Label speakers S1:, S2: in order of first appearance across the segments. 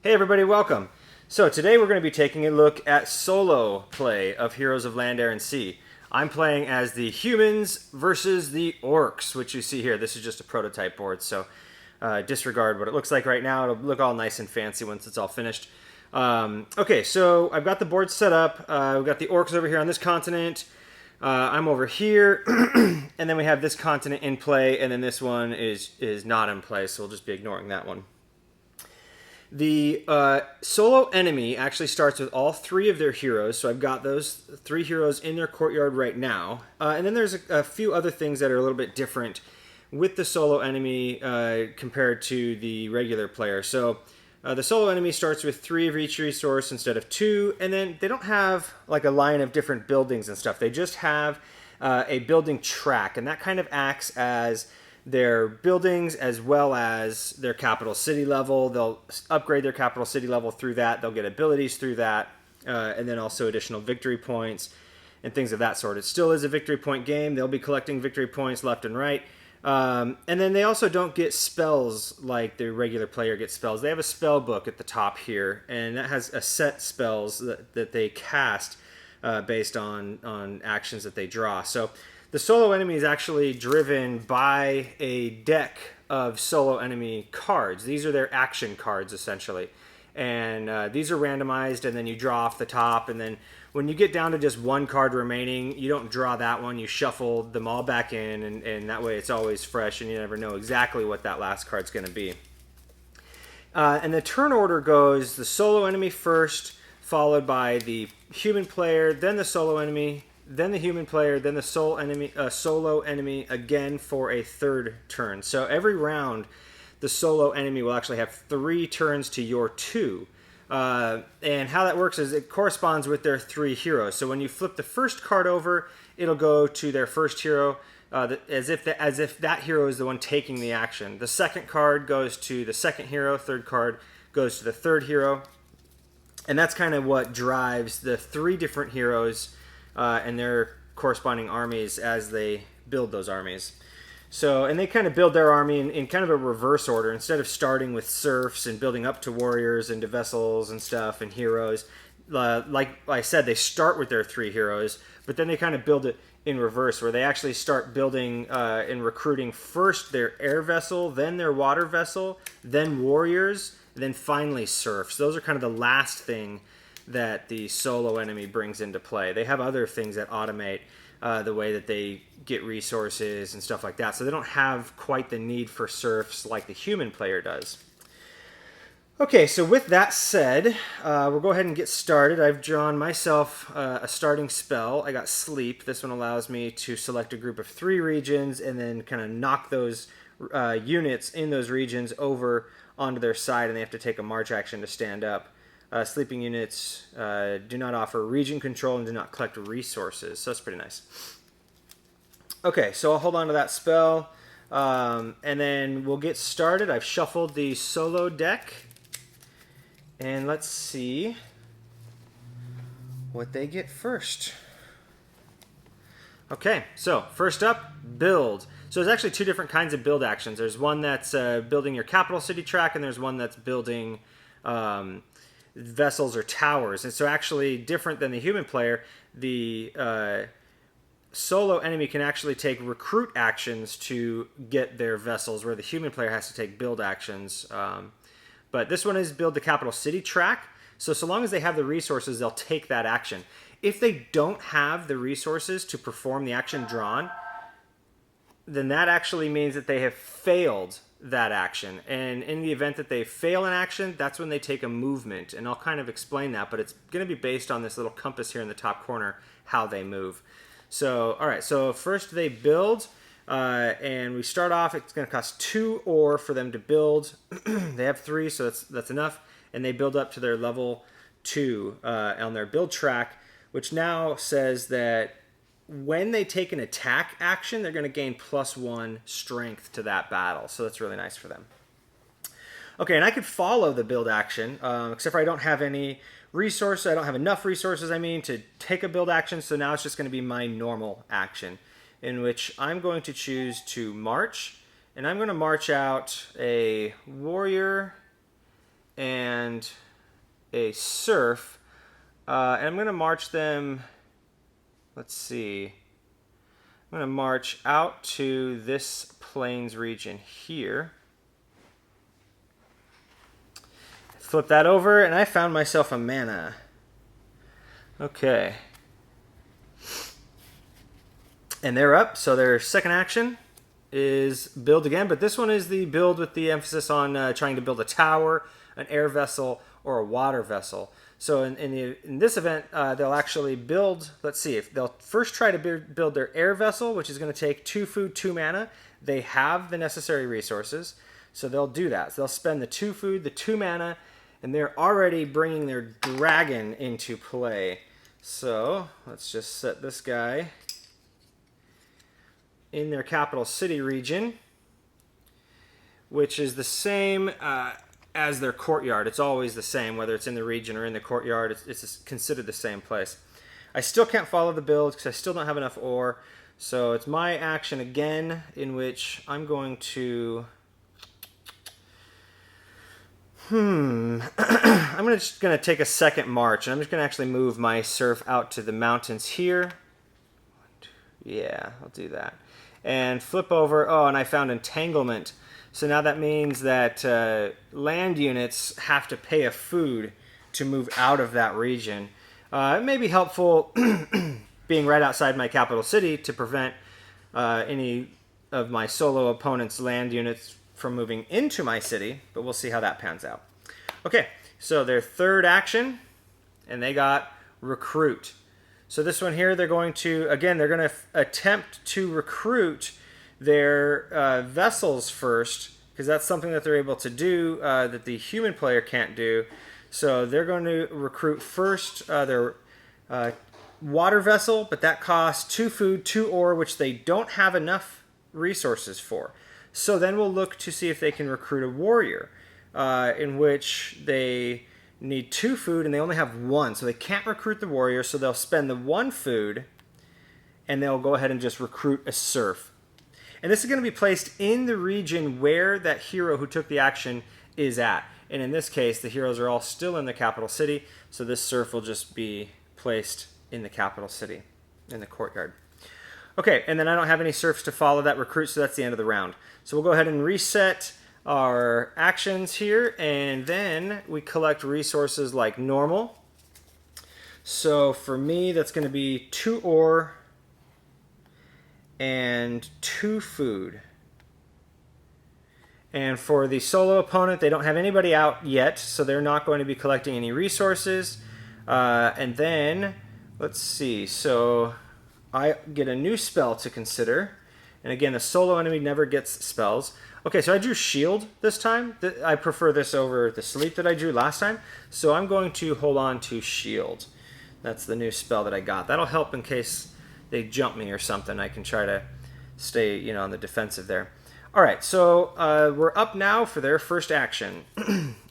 S1: Hey everybody, welcome. So today we're going to be taking a look at solo play of Heroes of Land, Air, and Sea. I'm playing as the humans versus the orcs, which you see here. This is just a prototype board, so disregard what it looks like right now. It'll look all nice and fancy once it's all finished. Okay, so I've got the board set up. We've got the orcs over here on this continent. I'm over here, and then we have this continent in play, and then this one is not in play, so we'll just be ignoring that one. The solo enemy actually starts with all three of their heroes, so I've got those three heroes in their courtyard right now. And then there's a few other things that are a little bit different with the solo enemy compared to the regular player. So the solo enemy starts with 3 of each resource instead of 2, and then they don't have like a line of different buildings and stuff. They just have a building track, and that kind of acts as their buildings as well as their capital city level. They'll upgrade their capital city level through that. They'll get abilities through that, and then also additional victory points and things of that sort. It still is a victory point game. They'll be collecting victory points left and right. And then they also don't get spells like the regular player gets spells. They have a spell book at the top here, and that has a set spells that they cast based on actions that they draw. So the solo enemy is actually driven by a deck of solo enemy cards. These are their action cards, essentially. And these are randomized, and then you draw off the top. And then when you get down to just one card remaining, you don't draw that one. You shuffle them all back in, and that way it's always fresh, and you never know exactly what that last card's going to be. And the turn order goes the solo enemy first, followed by the human player, then the solo enemy, then the human player, then the solo enemy again for a third turn. So every round, the solo enemy will actually have 3 turns to your 2. And how that works is it corresponds with their 3 heroes. So when you flip the first card over, it'll go to their first hero, as if that hero is the one taking the action. The second card goes to the second hero. Third card goes to the third hero. And that's kind of what drives the 3 different heroes and their corresponding armies as they build those armies. So, and they kind of build their army in kind of a reverse order. Instead of starting with serfs and building up to warriors and to vessels and stuff and heroes, like I said, they start with their 3 heroes, but then they kind of build it in reverse, where they actually start building and recruiting first their air vessel, then their water vessel, then warriors, and then finally serfs. Those are kind of the last thing that the solo enemy brings into play. They have other things that automate the way that they get resources and stuff like that, so they don't have quite the need for serfs like the human player does. Okay, so with that said, we'll go ahead and get started. I've drawn myself a starting spell. I got Sleep. This one allows me to select a group of 3 regions and then kind of knock those units in those regions over onto their side, and they have to take a march action to stand up. Sleeping units do not offer region control and do not collect resources, so that's pretty nice. Okay, so I'll hold on to that spell, and then we'll get started. I've shuffled the solo deck, and let's see what they get first. Okay, so first up, build. So there's actually 2 different kinds of build actions. There's one that's building your capital city track, and there's one that's building vessels or towers. And so actually different than the human player, the solo enemy can actually take recruit actions to get their vessels, where the human player has to take build actions. But this one is build the capital city track. So long as they have the resources, they'll take that action. If they don't have the resources to perform the action drawn, then that actually means that they have failed that action. And in the event that they fail an action, that's when they take a movement. And I'll kind of explain that, but it's going to be based on this little compass here in the top corner, how they move. So, all right, so first they build, and we start off, it's going to cost 2 ore for them to build. They have 3, so that's enough. And they build up to their level 2 on their build track, which now says that when they take an attack action, they're going to gain +1 strength to that battle. So that's really nice for them. Okay, and I could follow the build action, except for I don't have any resources. I don't have enough resources, to take a build action. So now it's just going to be my normal action, in which I'm going to choose to march. And I'm going to march out a warrior and a serf. And I'm going to march them, let's see, I'm going to march out to this plains region here. Flip that over, and I found myself a mana. Okay. And they're up, so their second action is build again, but this one is the build with the emphasis on trying to build a tower, an air vessel, or a water vessel. So in this event, they'll actually build, let's see, if they'll first try to build their air vessel, which is going to take 2 food, 2 mana. They have the necessary resources, so they'll do that. So they'll spend the 2 food, the 2 mana, and they're already bringing their dragon into play. So let's just set this guy in their capital city region, which is the same as their courtyard. It's always the same, whether it's in the region or in the courtyard. It's considered the same place. I still can't follow the build because I still don't have enough ore. So it's my action again, in which I'm going to... I'm just going to take a second march, and I'm just going to actually move my serf out to the mountains here. Yeah, I'll do that. And flip over. Oh, and I found entanglement. So now that means that land units have to pay a food to move out of that region. It may be helpful being right outside my capital city to prevent any of my solo opponent's land units from moving into my city, but we'll see how that pans out. Okay, so their third action, and they got recruit. So this one here, they're going to, again, they're going to attempt to recruit their vessels first, because that's something that they're able to do that the human player can't do. So they're going to recruit first their water vessel, but that costs 2 food, 2 ore, which they don't have enough resources for. So then we'll look to see if they can recruit a warrior, in which they need 2 food and they only have 1. So they can't recruit the warrior, so they'll spend the 1 food and they'll go ahead and just recruit a serf. And this is going to be placed in the region where that hero who took the action is at. And in this case, the heroes are all still in the capital city, so this serf will just be placed in the capital city, in the courtyard. Okay, and then I don't have any serfs to follow that recruit, so that's the end of the round. So we'll go ahead and reset our actions here, and then we collect resources like normal. So for me, that's going to be 2 ore and 2 food. And for the solo opponent, they don't have anybody out yet, so they're not going to be collecting any resources. And then, let's see, so I get a new spell to consider. And again, the solo enemy never gets spells. Okay, so I drew Shield this time. I prefer this over the Sleep that I drew last time. So I'm going to hold on to Shield. That's the new spell that I got. That'll help in case they jump me or something. I can try to stay, on the defensive there. All right, so we're up now for their first action,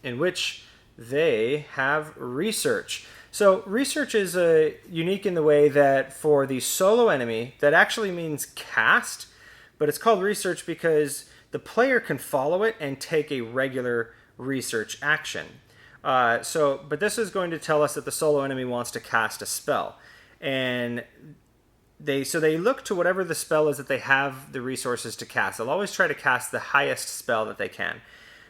S1: in which they have Research. So Research is unique in the way that for the solo enemy, that actually means cast, but it's called Research because the player can follow it and take a regular research action. But this is going to tell us that the solo enemy wants to cast a spell. And they look to whatever the spell is that they have the resources to cast. They'll always try to cast the highest spell that they can.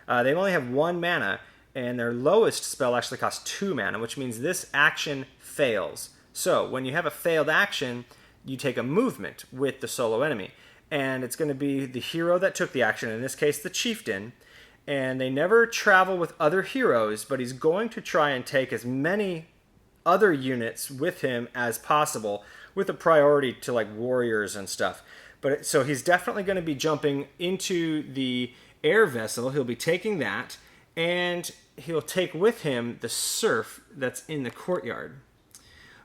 S1: They only have 1 mana, and their lowest spell actually costs 2 mana, which means this action fails. So when you have a failed action, you take a movement with the solo enemy. And it's going to be the hero that took the action, in this case the chieftain. And they never travel with other heroes, but he's going to try and take as many other units with him as possible, with a priority to like warriors and stuff. So he's definitely going to be jumping into the air vessel. He'll be taking that, and he'll take with him the serf that's in the courtyard.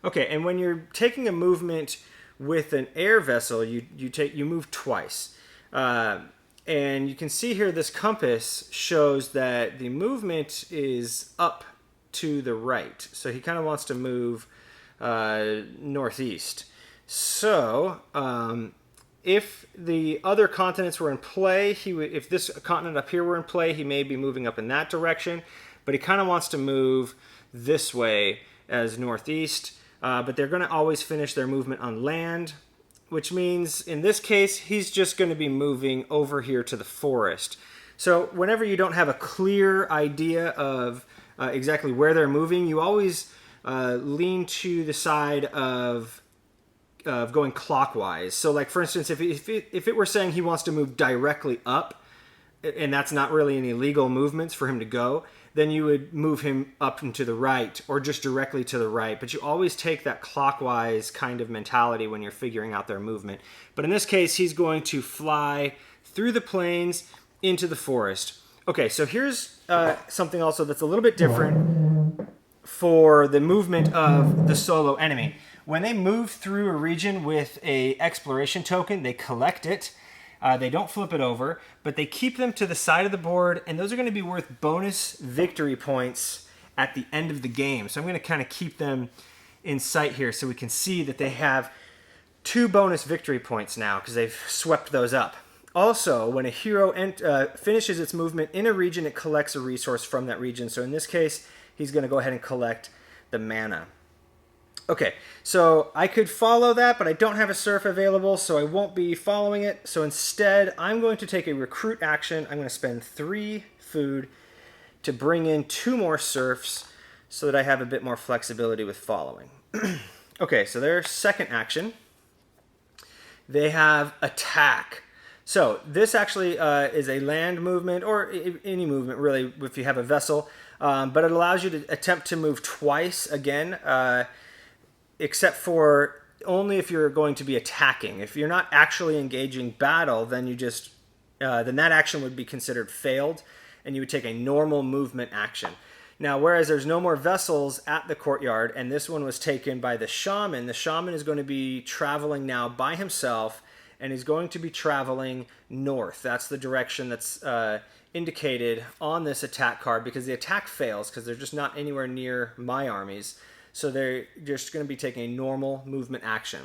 S1: Okay, and when you're taking a movement with an air vessel, you move twice. And you can see here this compass shows that the movement is up to the right. So he kind of wants to move northeast. So if the other continents were in play, if this continent up here were in play, he may be moving up in that direction. But he kind of wants to move this way as northeast. But they're going to always finish their movement on land, which means in this case, he's just going to be moving over here to the forest. So whenever you don't have a clear idea of exactly where they're moving, you always lean to the side of going clockwise. So like, for instance, if it were saying he wants to move directly up, and that's not really any legal movements for him to go, then you would move him up and to the right or just directly to the right. But you always take that clockwise kind of mentality when you're figuring out their movement. But in this case, he's going to fly through the plains into the forest. Okay, so here's something also that's a little bit different for the movement of the solo enemy. When they move through a region with a exploration token, they collect it. They don't flip it over, but they keep them to the side of the board, and those are going to be worth bonus victory points at the end of the game. So I'm going to kind of keep them in sight here so we can see that they have 2 bonus victory points now because they've swept those up. Also, when a hero finishes its movement in a region, it collects a resource from that region. So in this case, he's going to go ahead and collect the mana. Okay, so I could follow that, but I don't have a surf available, so I won't be following it. So instead, I'm going to take a recruit action. I'm going to spend 3 food to bring in 2 more surfs so that I have a bit more flexibility with following. Okay, so their second action. They have attack. So this actually is a land movement, or any movement really if you have a vessel, but it allows you to attempt to move twice again, except for only if you're going to be attacking. If you're not actually engaging battle, then you just then that action would be considered failed, and you would take a normal movement action. Now, whereas there's no more vessels at the courtyard, and this one was taken by the shaman is going to be traveling now by himself, and he's going to be traveling north. That's the direction that's indicated on this attack card, because the attack fails because they're just not anywhere near my armies. So they're just going to be taking a normal movement action.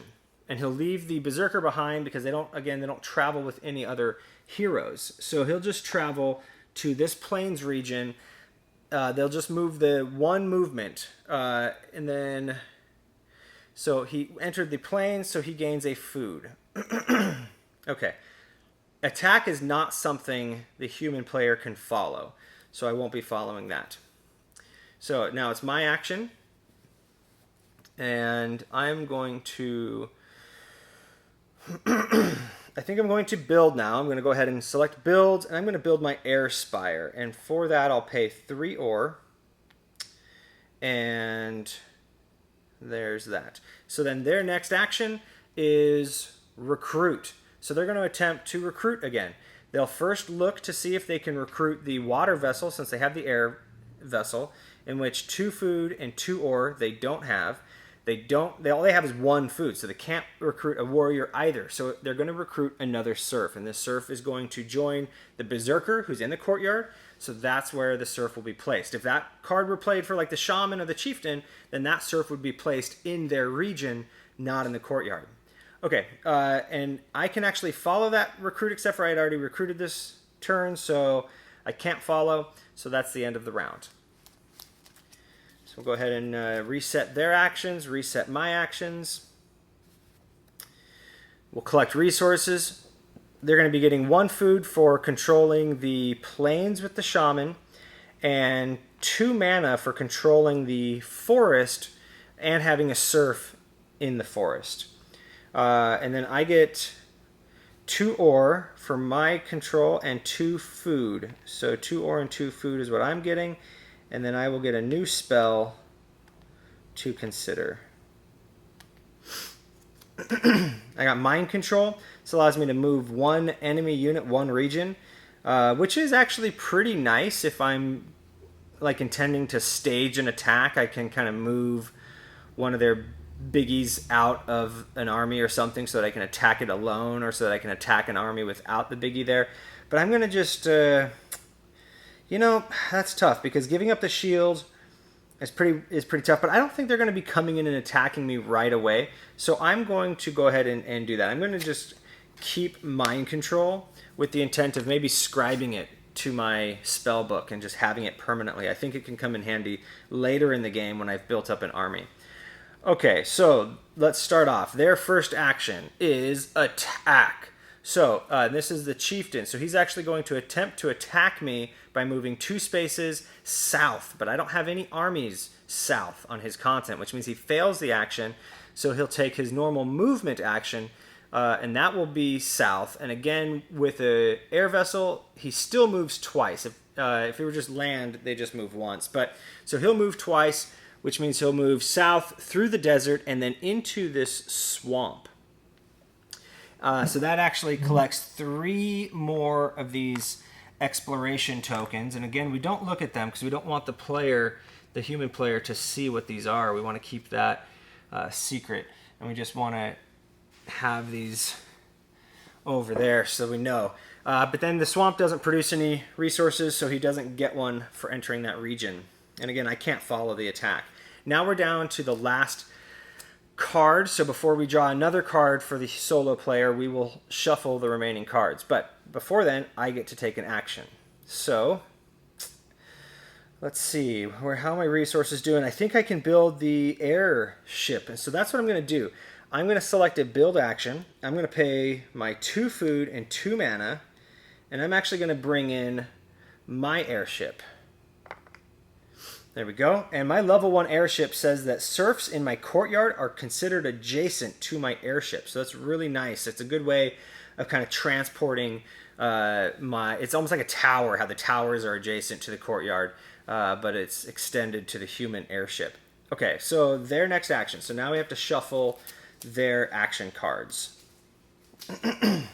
S1: And he'll leave the Berserker behind because they don't travel with any other heroes. So he'll just travel to this plains region. They'll just move the 1 movement. And then, so he entered the plains, so he gains a food. Okay. Attack is not something the human player can follow. So I won't be following that. So now it's my action. And I'm going to, I think I'm going to build now. I'm going to go ahead and select build, and I'm going to build my air spire. And for that, I'll pay 3 ore. And there's that. So then their next action is recruit. So they're going to attempt to recruit again. They'll first look to see if they can recruit the water vessel, since they have the air vessel, in which 2 food and 2 ore they don't have. All they have is 1 food, so they can't recruit a warrior either. So they're going to recruit another serf, and this serf is going to join the Berserker, who's in the courtyard. So that's where the serf will be placed. If that card were played for like the shaman or the chieftain, then that serf would be placed in their region, not in the courtyard. Okay, and I can actually follow that recruit, except for I had already recruited this turn, so I can't follow. So that's the end of the round. So we'll go ahead and reset their actions, reset my actions. We'll collect resources. They're going to be getting 1 food for controlling the plains with the shaman, and 2 mana for controlling the forest and having a serf in the forest. And then I get 2 ore for my control and 2 food. So 2 ore and 2 food is what I'm getting. And then I will get a new spell to consider. I got Mind Control. This allows me to move 1 enemy unit, 1 region, which is actually pretty nice. If I'm like intending to stage an attack, I can kind of move one of their biggies out of an army or something so that I can attack it alone, or so that I can attack an army without the biggie there. But I'm going to just... you know, that's tough, because giving up the shield is pretty tough, but I don't think they're going to be coming in and attacking me right away. So I'm going to go ahead and do that. I'm going to just keep mind control with the intent of maybe scribing it to my spell book and just having it permanently. I think it can come in handy later in the game when I've built up an army. Okay, so let's start off. Their first action is attack. So this is the chieftain. So he's actually going to attempt to attack me by moving 2 spaces south. But I don't have any armies south on his continent, which means he fails the action. So he'll take his normal movement action, and that will be south. And again, with an air vessel, he still moves twice. If it were just land, they just move once. But so he'll move twice, which means he'll move south through the desert and then into this swamp. So that actually collects 3 more of these exploration tokens. And again, we don't look at them because we don't want the player, the human player, to see what these are. We want to keep that secret. And we just want to have these over there so we know. But then the swamp doesn't produce any resources, so he doesn't get one for entering that region. And again, I can't follow the attack. Now we're down to the last card. So before we draw another card for the solo player, we will shuffle the remaining cards. But before then, I get to take an action. So let's see, how are my resources doing? I think I can build the airship. And so that's what I'm going to do. I'm going to select a build action. I'm going to pay my 2 food and 2 mana. And I'm actually going to bring in my airship. There we go. And my level 1 airship says that serfs in my courtyard are considered adjacent to my airship. So that's really nice. It's a good way of kind of transporting it's almost like a tower, how the towers are adjacent to the courtyard, but it's extended to the human airship. Okay, so their next action. So now we have to shuffle their action cards. And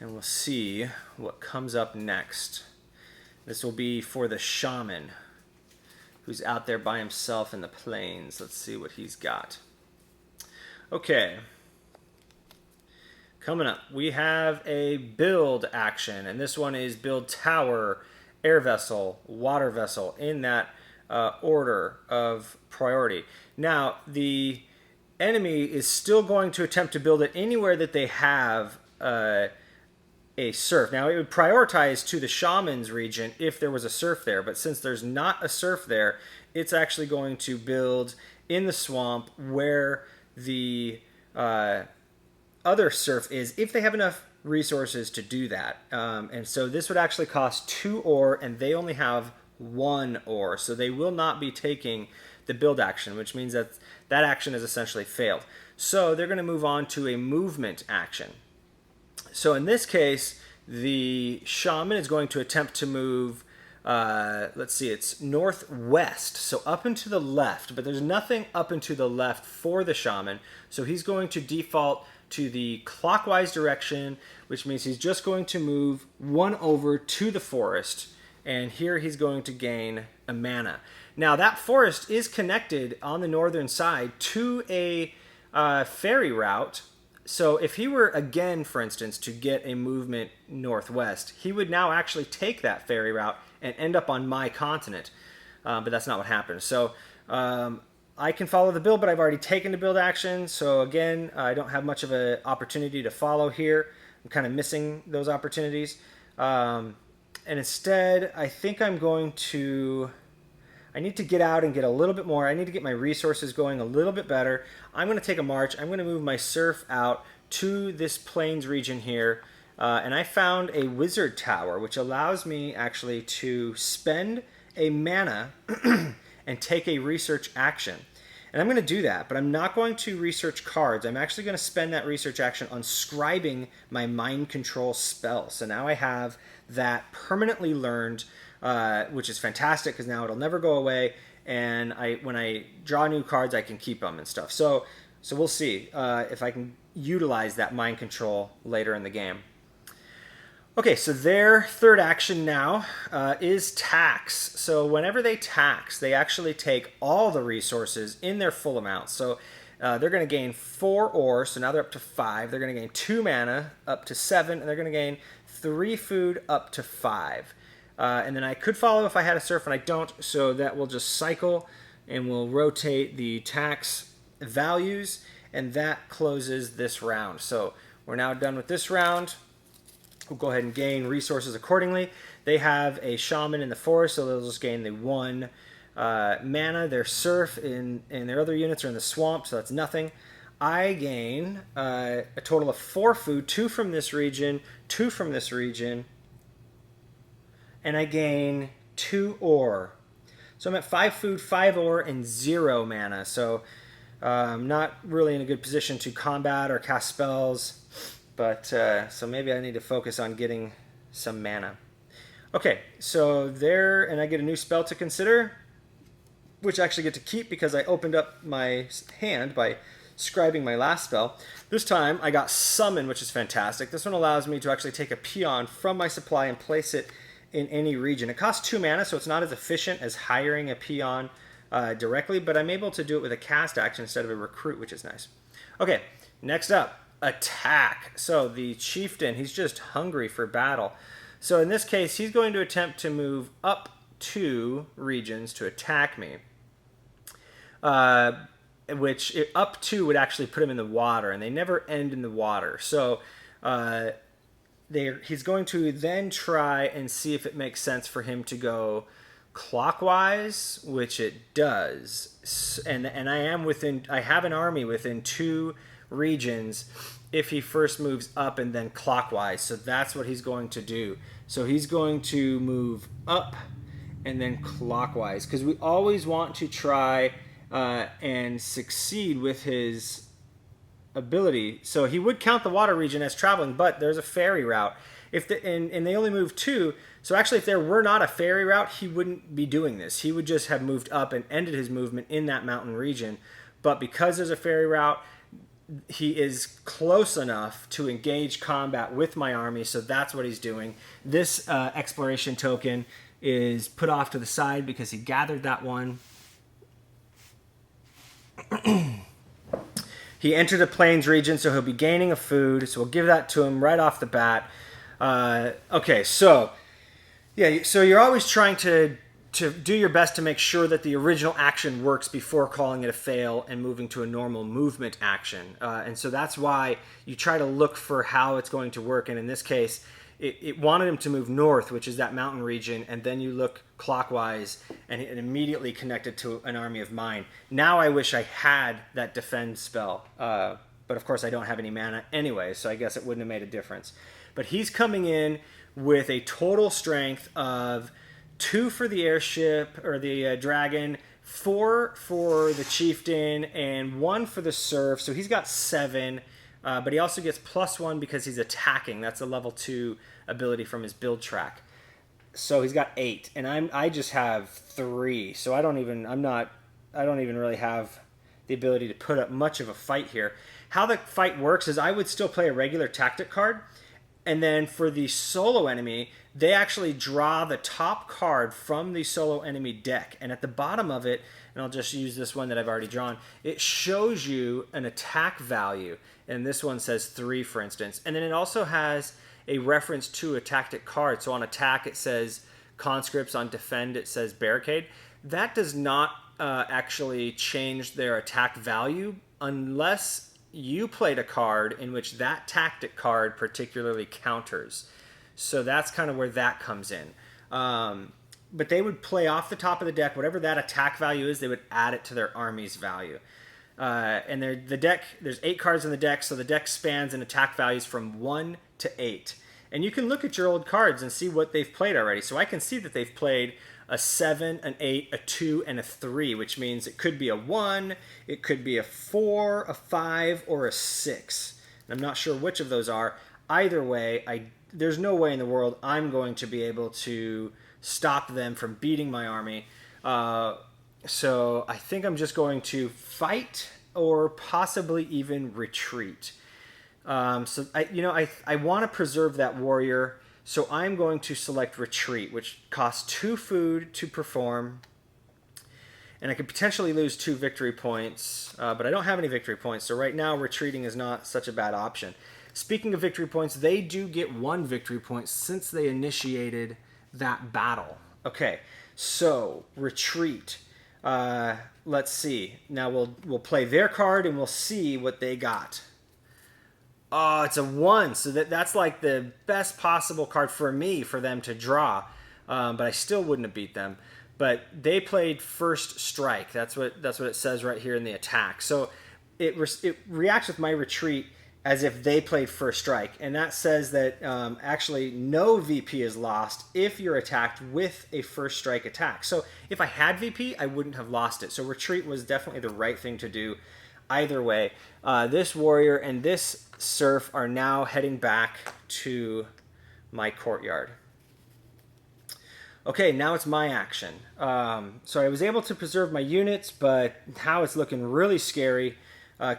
S1: we'll see what comes up next. This will be for the shaman who's out there by himself in the plains. Let's see what he's got. Okay. Coming up, we have a build action, and this one is build tower, air vessel, water vessel, in that order of priority. Now, the enemy is still going to attempt to build it anywhere that they have a serf. Now, it would prioritize to the shaman's region if there was a serf there, but since there's not a serf there, it's actually going to build in the swamp where the other serf is, if they have enough resources to do that. And so this would actually cost 2 ore, and they only have 1 ore, so they will not be taking the build action, which means that that action has essentially failed. So they're going to move on to a movement action. So in this case, the shaman is going to attempt to move, let's see, it's northwest, so up and to the left, but there's nothing up and to the left for the shaman, so he's going to default to the clockwise direction, which means he's just going to move 1 over to the forest, and here he's going to gain a mana. Now that forest is connected on the northern side to a ferry route. So if he were, again, for instance, to get a movement northwest, he would now actually take that ferry route and end up on my continent. But that's not what happened. So I can follow the build, but I've already taken the build action. So again, I don't have much of an opportunity to follow here. I'm kind of missing those opportunities. And instead, I think I'm going to... I need to get out and get a little bit more. I need to get my resources going a little bit better. I'm going to take a march. I'm going to move my serf out to this plains region here. And I found a wizard tower, which allows me actually to spend a mana and take a research action. And I'm going to do that, but I'm not going to research cards. I'm actually going to spend that research action on scribing my mind control spell. So now I have that permanently learned, which is fantastic because now it'll never go away. And when I draw new cards, I can keep them and stuff. So we'll see if I can utilize that mind control later in the game. Okay, so their third action now is tax. So whenever they tax, they actually take all the resources in their full amount. So they're going to gain 4 ore, so now they're up to 5. They're going to gain 2 mana up to 7, and they're going to gain 3 food up to 5. And then I could follow if I had a serf, and I don't, so that will just cycle, and we'll rotate the tax values, and that closes this round. So We're now done with this round. We'll go ahead and gain resources accordingly. They have a shaman in the forest, so they'll just gain the 1 mana. Their surf and their other units are in the swamp, so that's nothing. I gain a total of 4 food, 2 from this region, 2 from this region, and I gain 2 ore. So I'm at 5 food, 5 ore, and 0 mana. So I'm not really in a good position to combat or cast spells, but so maybe I need to focus on getting some mana. Okay, so there, and I get a new spell to consider, which I actually get to keep because I opened up my hand by scribing my last spell. This time I got Summon, which is fantastic. This one allows me to actually take a peon from my supply and place it in any region. It costs 2 mana, so it's not as efficient as hiring a peon directly, but I'm able to do it with a cast action instead of a recruit, which is nice. Okay, next up, attack. So the chieftain, he's just hungry for battle. So in this case, he's going to attempt to move up 2 regions to attack me. Which up 2 would actually put him in the water, and they never end in the water. So he's going to then try and see if it makes sense for him to go clockwise, which it does. And I have an army within 2 regions if he first moves up and then clockwise. So that's what he's going to do. So he's going to move up and then clockwise, because we always want to try and succeed with his ability. So he would count the water region as traveling, but there's a ferry route. And they only move 2, so actually if there were not a ferry route, he wouldn't be doing this. He would just have moved up and ended his movement in that mountain region. But because there's a ferry route, he is close enough to engage combat with my army, so that's what he's doing. This exploration token is put off to the side because he gathered that one. He entered a plains region, so he'll be gaining a food, so we'll give that to him right off the bat. Okay, so yeah, so you're always trying to do your best to make sure that the original action works before calling it a fail and moving to a normal movement action. And so that's why you try to look for how it's going to work. And in this case, it wanted him to move north, which is that mountain region, and then you look clockwise, and it immediately connected to an army of mine. Now I wish I had that defend spell, but of course I don't have any mana anyway, so I guess it wouldn't have made a difference. But he's coming in with a total strength of 2 for the airship, or the dragon, 4 for the chieftain, and 1 for the serf, so he's got 7. But he also gets +1 because he's attacking. That's a level 2 ability from his build track. So he's got 8, and I just have 3. So I don't even really have the ability to put up much of a fight here. How the fight works is I would still play a regular tactic card, and then for the solo enemy, they actually draw the top card from the solo enemy deck, and at the bottom of it, and I'll just use this one that I've already drawn, it shows you an attack value, and this one says 3, for instance, and then it also has a reference to a tactic card. So on attack it says conscripts, on defend it says barricade. That does not actually change their attack value unless you played a card in which that tactic card particularly counters. So that's kind of where that comes in. But they would play off the top of the deck, whatever that attack value is, they would add it to their army's value. And the deck, there's 8 cards in the deck, so the deck spans in attack values from 1 to 8. And you can look at your old cards and see what they've played already. So I can see that they've played a 7, an 8, a 2, and a 3, which means it could be a 1, it could be a 4, a 5, or a 6. And I'm not sure which of those are. Either way, there's no way in the world I'm going to be able to stop them from beating my army. So I think I'm just going to fight or possibly even retreat. So I want to preserve that warrior, so I'm going to select retreat, which costs 2 food to perform, and I could potentially lose 2 victory points, but I don't have any victory points, so right now retreating is not such a bad option. Speaking of victory points, they do get 1 victory point since they initiated that battle. Okay, so retreat. Let's see. Now we'll play their card and we'll see what they got. Oh, it's a 1. So that's like the best possible card for me for them to draw. But I still wouldn't have beat them. But they played first strike. That's what it says right here in the attack. So it reacts with my retreat as if they played first strike. And that says that actually no VP is lost if you're attacked with a first strike attack. So if I had VP, I wouldn't have lost it. So retreat was definitely the right thing to do either way. This warrior and this serf are now heading back to my courtyard. Okay, now it's my action. So I was able to preserve my units, but now it's looking really scary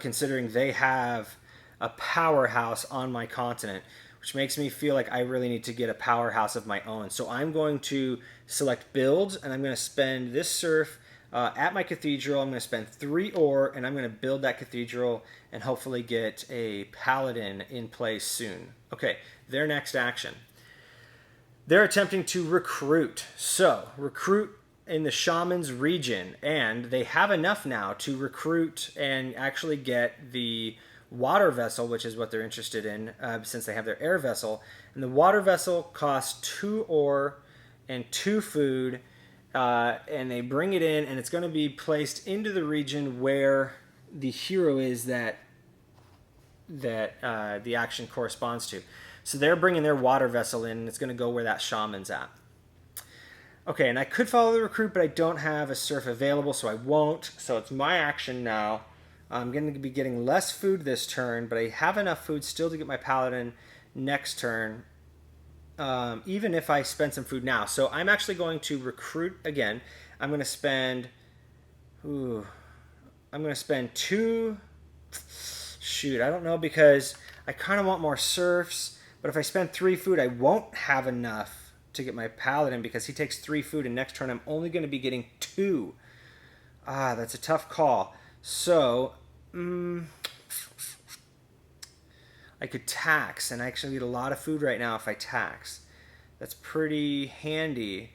S1: considering they have a powerhouse on my continent, which makes me feel like I really need to get a powerhouse of my own. So I'm going to select builds, and I'm going to spend this serf at my cathedral. I'm going to spend 3 ore, and I'm going to build that cathedral and hopefully get a paladin in place soon. Okay, their next action. They're attempting to recruit. So, recruit in the shaman's region, and they have enough now to recruit and actually get the water vessel, which is what they're interested in since they have their air vessel. And the water vessel costs 2 ore and 2 food, and they bring it in, and it's going to be placed into the region where the hero is that the action corresponds to. So they're bringing their water vessel in, and it's going to go where that shaman's at. Okay, and I could follow the recruit, but I don't have a serf available, so I won't. So it's my action now. I'm going to be getting less food this turn, but I have enough food still to get my paladin next turn, even if I spend some food now. So I'm actually going to recruit again. I'm going to spend 2... Shoot, I don't know, because I kind of want more serfs. But if I spend 3 food, I won't have enough to get my paladin because he takes 3 food, and next turn I'm only going to be getting 2. That's a tough call. So, I could tax, and I actually need a lot of food right now if I tax. That's pretty handy,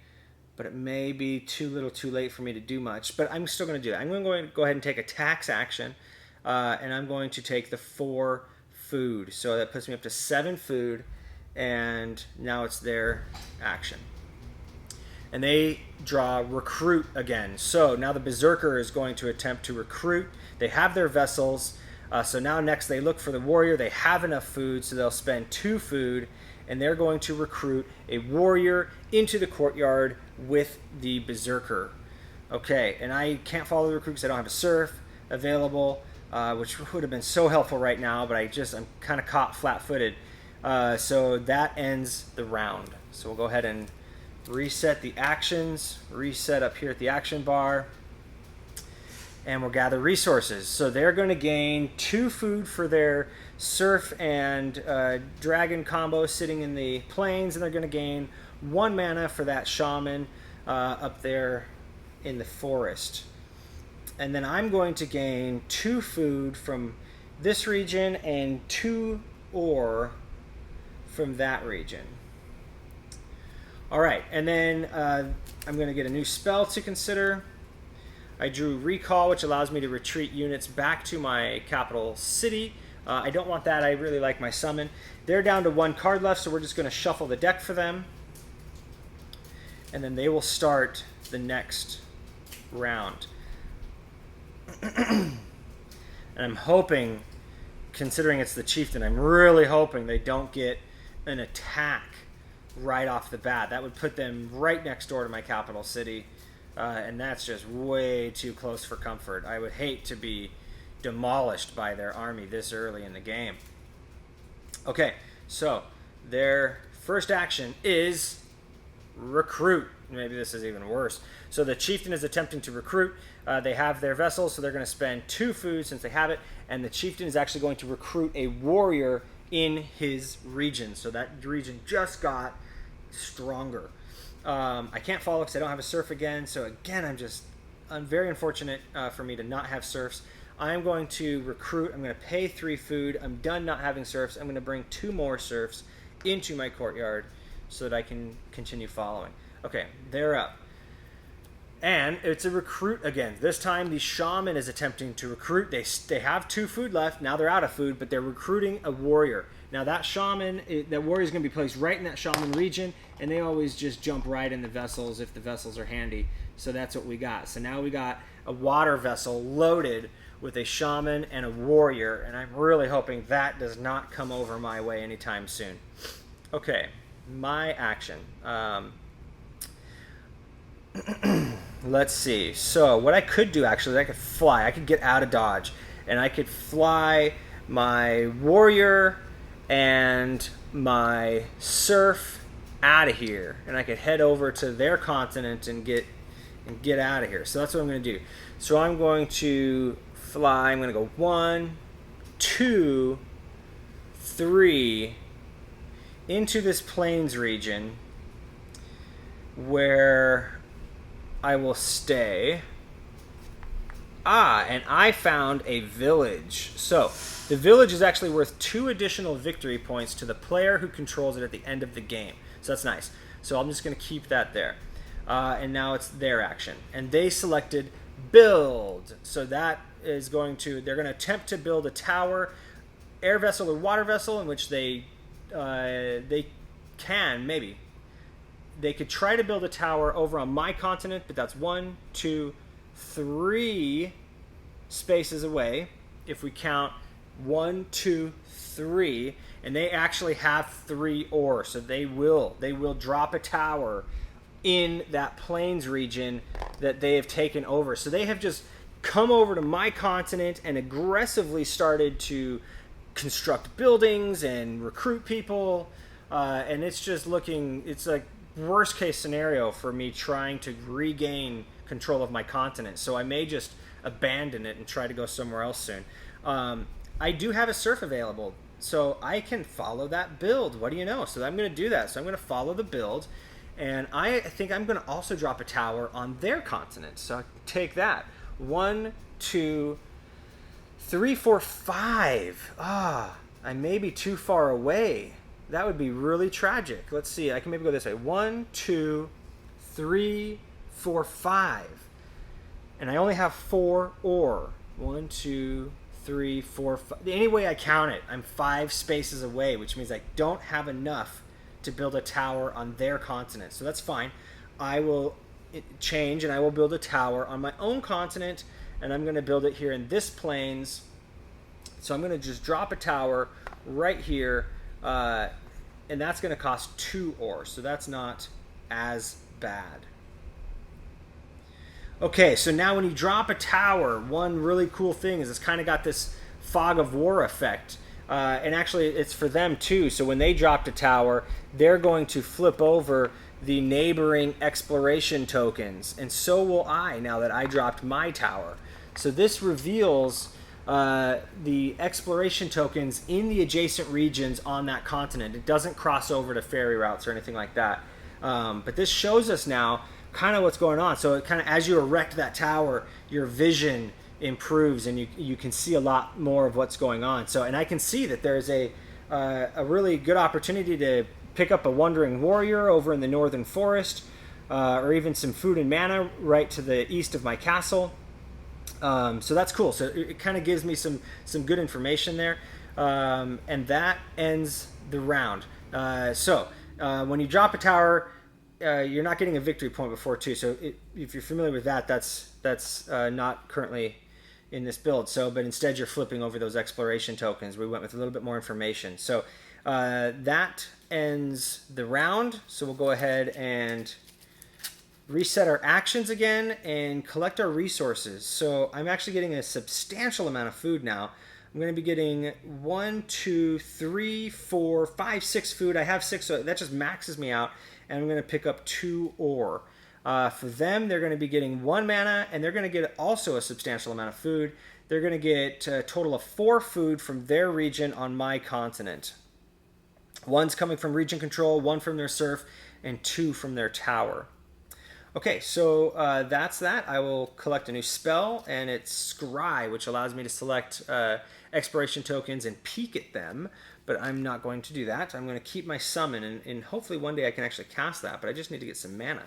S1: but it may be too little too late for me to do much. But I'm still going to do it. I'm going to go ahead and take a tax action, and I'm going to take the 4 food. So that puts me up to 7 food, and now it's their action. And they draw recruit again. So now the berserker is going to attempt to recruit. They have their vessels. So now next they look for the warrior. They have enough food, so they'll spend 2 food, and they're going to recruit a warrior into the courtyard with the berserker. Okay, and I can't follow the recruit because I don't have a serf available, which would have been so helpful right now, but I'm kind of caught flat-footed. So that ends the round. So we'll go ahead and reset the actions, reset up here at the action bar, and we'll gather resources. So they're going to gain 2 food for their serf and dragon combo sitting in the plains, and they're going to gain 1 mana for that shaman up there in the forest. And then I'm going to gain 2 food from this region and 2 ore from that region. All right, and then I'm going to get a new spell to consider. I drew Recall, which allows me to retreat units back to my capital city. I don't want that. I really like my summon. They're down to 1 card left, so we're just going to shuffle the deck for them. And then they will start the next round. And I'm hoping, considering it's the chieftain, I'm really hoping they don't get an attack right off the bat. That would put them right next door to my capital city, and that's just way too close for comfort. I would hate to be demolished by their army this early in the game. Okay, so their first action is recruit. Maybe this is even worse. So the chieftain is attempting to recruit. They have their vessels, so they're going to spend 2 food since they have it, and the chieftain is actually going to recruit a warrior in his region. So that region just got stronger. I can't follow because I don't have a serf again, so again I'm very unfortunate for me to not have serfs. I'm going to recruit. I'm going to pay 3 food. I'm done not having serfs. I'm going to bring 2 more serfs into my courtyard so that I can continue following. Okay, they're up. And it's a recruit again. This time the shaman is attempting to recruit. They have 2 food left. Now they're out of food, but they're recruiting a warrior. Now that warrior is going to be placed right in that shaman region, and they always just jump right in the vessels if the vessels are handy. So that's what we got. So now we got a water vessel loaded with a shaman and a warrior, and I'm really hoping that does not come over my way anytime soon. Okay, my action. Let's see. So what I could do actually is I could fly. I could get out of dodge, and I could fly my warrior and my serf out of here, and I could head over to their continent and get out of here. So that's what I'm going to do. So I'm going to fly. I'm going to go 1, 2, 3 into this plains region where I will stay. And I found a village. So the village is actually worth 2 additional victory points to the player who controls it at the end of the game. So that's nice. So I'm just going to keep that there. And now it's their action. And they selected build. So that is they're going to attempt to build a tower, air vessel or water vessel, in which they can, maybe. They could try to build a tower over on my continent, but that's 1, 2, 3 spaces away. If we count 1, 2, 3, and they actually have 3 ore, so they will drop a tower in that plains region that they have taken over. So they have just come over to my continent and aggressively started to construct buildings and recruit people, and it's just it's like worst case scenario for me trying to regain control of my continent. So I may just abandon it and try to go somewhere else soon. I do have a surf available, so I can follow that build. What do you know? So I'm going to do that. So I'm going to follow the build, and I think I'm going to also drop a tower on their continent. So I take that. 1, 2, 3, 4, 5. I may be too far away. That would be really tragic. Let's see. I can maybe go this way. 1, 2, 3, 4, 5. And I only have 4 ore. 1, 2, 3, 4, 5. Any way I count it, I'm 5 spaces away, which means I don't have enough to build a tower on their continent. So that's fine. I will change and I will build a tower on my own continent, and I'm going to build it here in this plains. So I'm going to just drop a tower right here. And that's going to cost 2 ore, so that's not as bad. Okay, so now when you drop a tower, one really cool thing is it's kind of got this fog of war effect. And actually, it's for them too. So when they dropped a tower, they're going to flip over the neighboring exploration tokens. And so will I now that I dropped my tower. So this reveals the exploration tokens in the adjacent regions on that continent. It doesn't cross over to ferry routes or anything like that. But this shows us now kind of what's going on. So it kind of, as you erect that tower, your vision improves and you can see a lot more of what's going on. So, and I can see that there's a really good opportunity to pick up a wandering warrior over in the northern forest, or even some food and mana right to the east of my castle. So that's cool. So it kind of gives me some good information there. And that ends the round. So when you drop a tower, you're not getting a victory point before too. So if you're familiar with that, that's not currently in this build. So, but instead you're flipping over those exploration tokens. We went with a little bit more information. So that ends the round. So we'll go ahead and reset our actions again and collect our resources. So I'm actually getting a substantial amount of food now. I'm going to be getting 1, 2, 3, 4, 5, 6 food. I have 6, so that just maxes me out. And I'm going to pick up 2 ore. For them, they're going to be getting 1 mana, and they're going to get also a substantial amount of food. They're going to get a total of 4 food from their region on my continent. 1's coming from region control, 1 from their surf, and 2 from their tower. Okay, so that's that. I will collect a new spell, and it's Scry, which allows me to select exploration tokens and peek at them, but I'm not going to do that. I'm going to keep my summon, and hopefully one day I can actually cast that, but I just need to get some mana.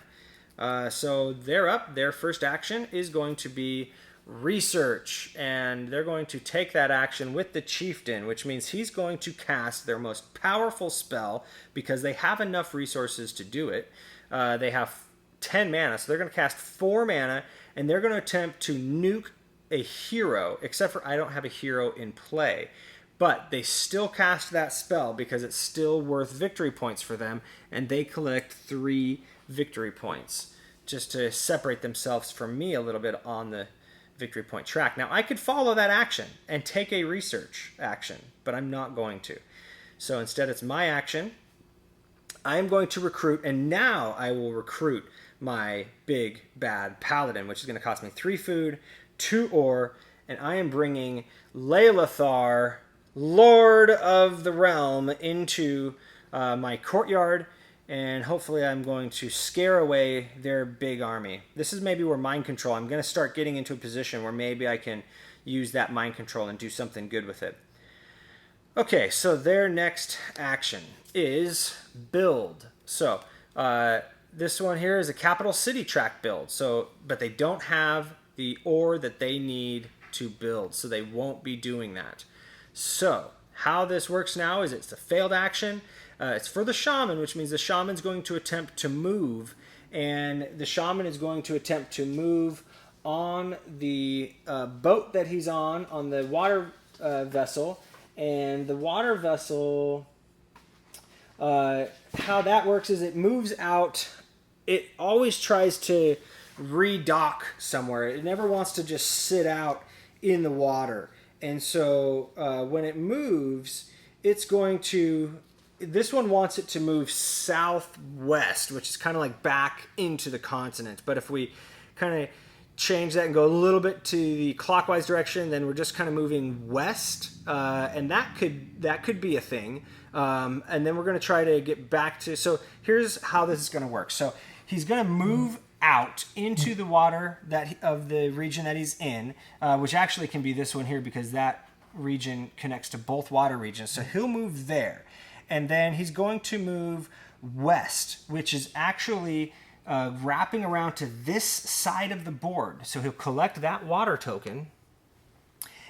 S1: So they're up. Their first action is going to be research, and they're going to take that action with the chieftain, which means he's going to cast their most powerful spell because they have enough resources to do it. They have 10 mana, so they're going to cast 4 mana, and they're going to attempt to nuke a hero, except for I don't have a hero in play. But they still cast that spell because it's still worth victory points for them, and they collect 3 victory points just to separate themselves from me a little bit on the victory point track. Now, I could follow that action and take a research action, but I'm not going to. So instead, it's my action. I'm going to recruit, and now I will recruit my big bad paladin, which is going to cost me 3 food, 2 ore, and I am bringing Lailathar, Lord of the Realm, into my courtyard, and hopefully I'm going to scare away their big army. This is maybe where mind control, I'm going to start getting into a position where maybe I can use that mind control and do something good with it. Okay, so their next action is build. So this one here is a capital city track build. So, but they don't have the ore that they need to build, so they won't be doing that. So how this works now is it's a failed action. It's for the shaman, which means the shaman's going to attempt to move, and the shaman is going to attempt to move on the boat that he's on the water vessel. And the water vessel, how that works is it moves out. It always tries to redock somewhere. It never wants to just sit out in the water. And so when it moves, it's going to... This one wants it to move southwest, which is kind of like back into the continent. But if we kind of change that and go a little bit to the clockwise direction, then we're just kind of moving west, and that could be a thing. And then we're going to try to get back to... So here's how this is going to work. So he's going to move out into the water of the region that he's in, which actually can be this one here because that region connects to both water regions. So he'll move there. And then he's going to move west, which is actually wrapping around to this side of the board. So he'll collect that water token.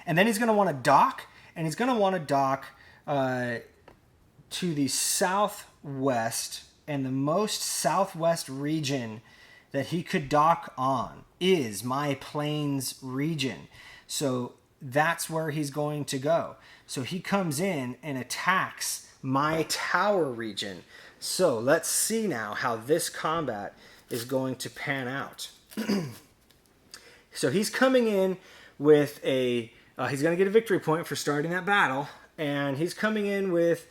S1: And then he's going to want to dock. And he's going to want to dock to the southwest. And the most southwest region that he could dock on is my plains region. So that's where he's going to go. So he comes in and attacks my tower region. So let's see now how this combat is going to pan out. So he's coming in with a... he's going to get a victory point for starting that battle. And he's coming in with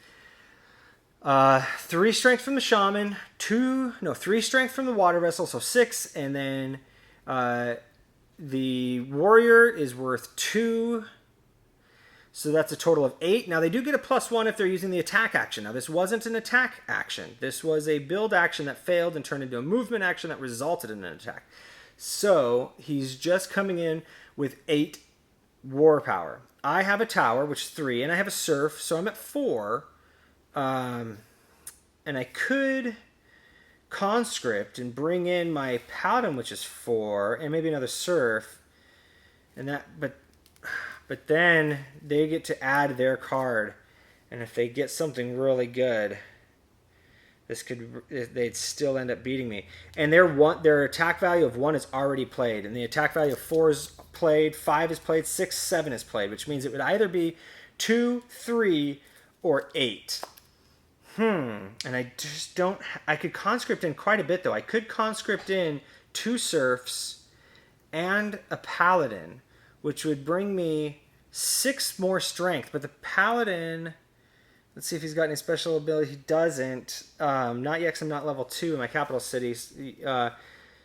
S1: 3 strength from the shaman, 3 strength from the water vessel, so 6. And then the warrior is worth 2. So that's a total of 8. Now, they do get a +1 if they're using the attack action. Now, this wasn't an attack action. This was a build action that failed and turned into a movement action that resulted in an attack. So he's just coming in with 8 war power. I have a tower, which is 3, and I have a serf, so I'm at 4. And I could conscript and bring in my paladin, which is 4, and maybe another serf. And that, but then they get to add their card, and if they get something really good, they'd still end up beating me. And their attack value of 1 is already played, and the attack value of 4 is played, 5 is played, 6, 7 is played, which means it would either be 2, 3, or 8. And I just don't... I could conscript in quite a bit, though. I could conscript in 2 serfs and a paladin, which would bring me 6 more strength. But the paladin... Let's see if he's got any special ability. He doesn't. Not yet, because I'm not level 2 in my capital cities.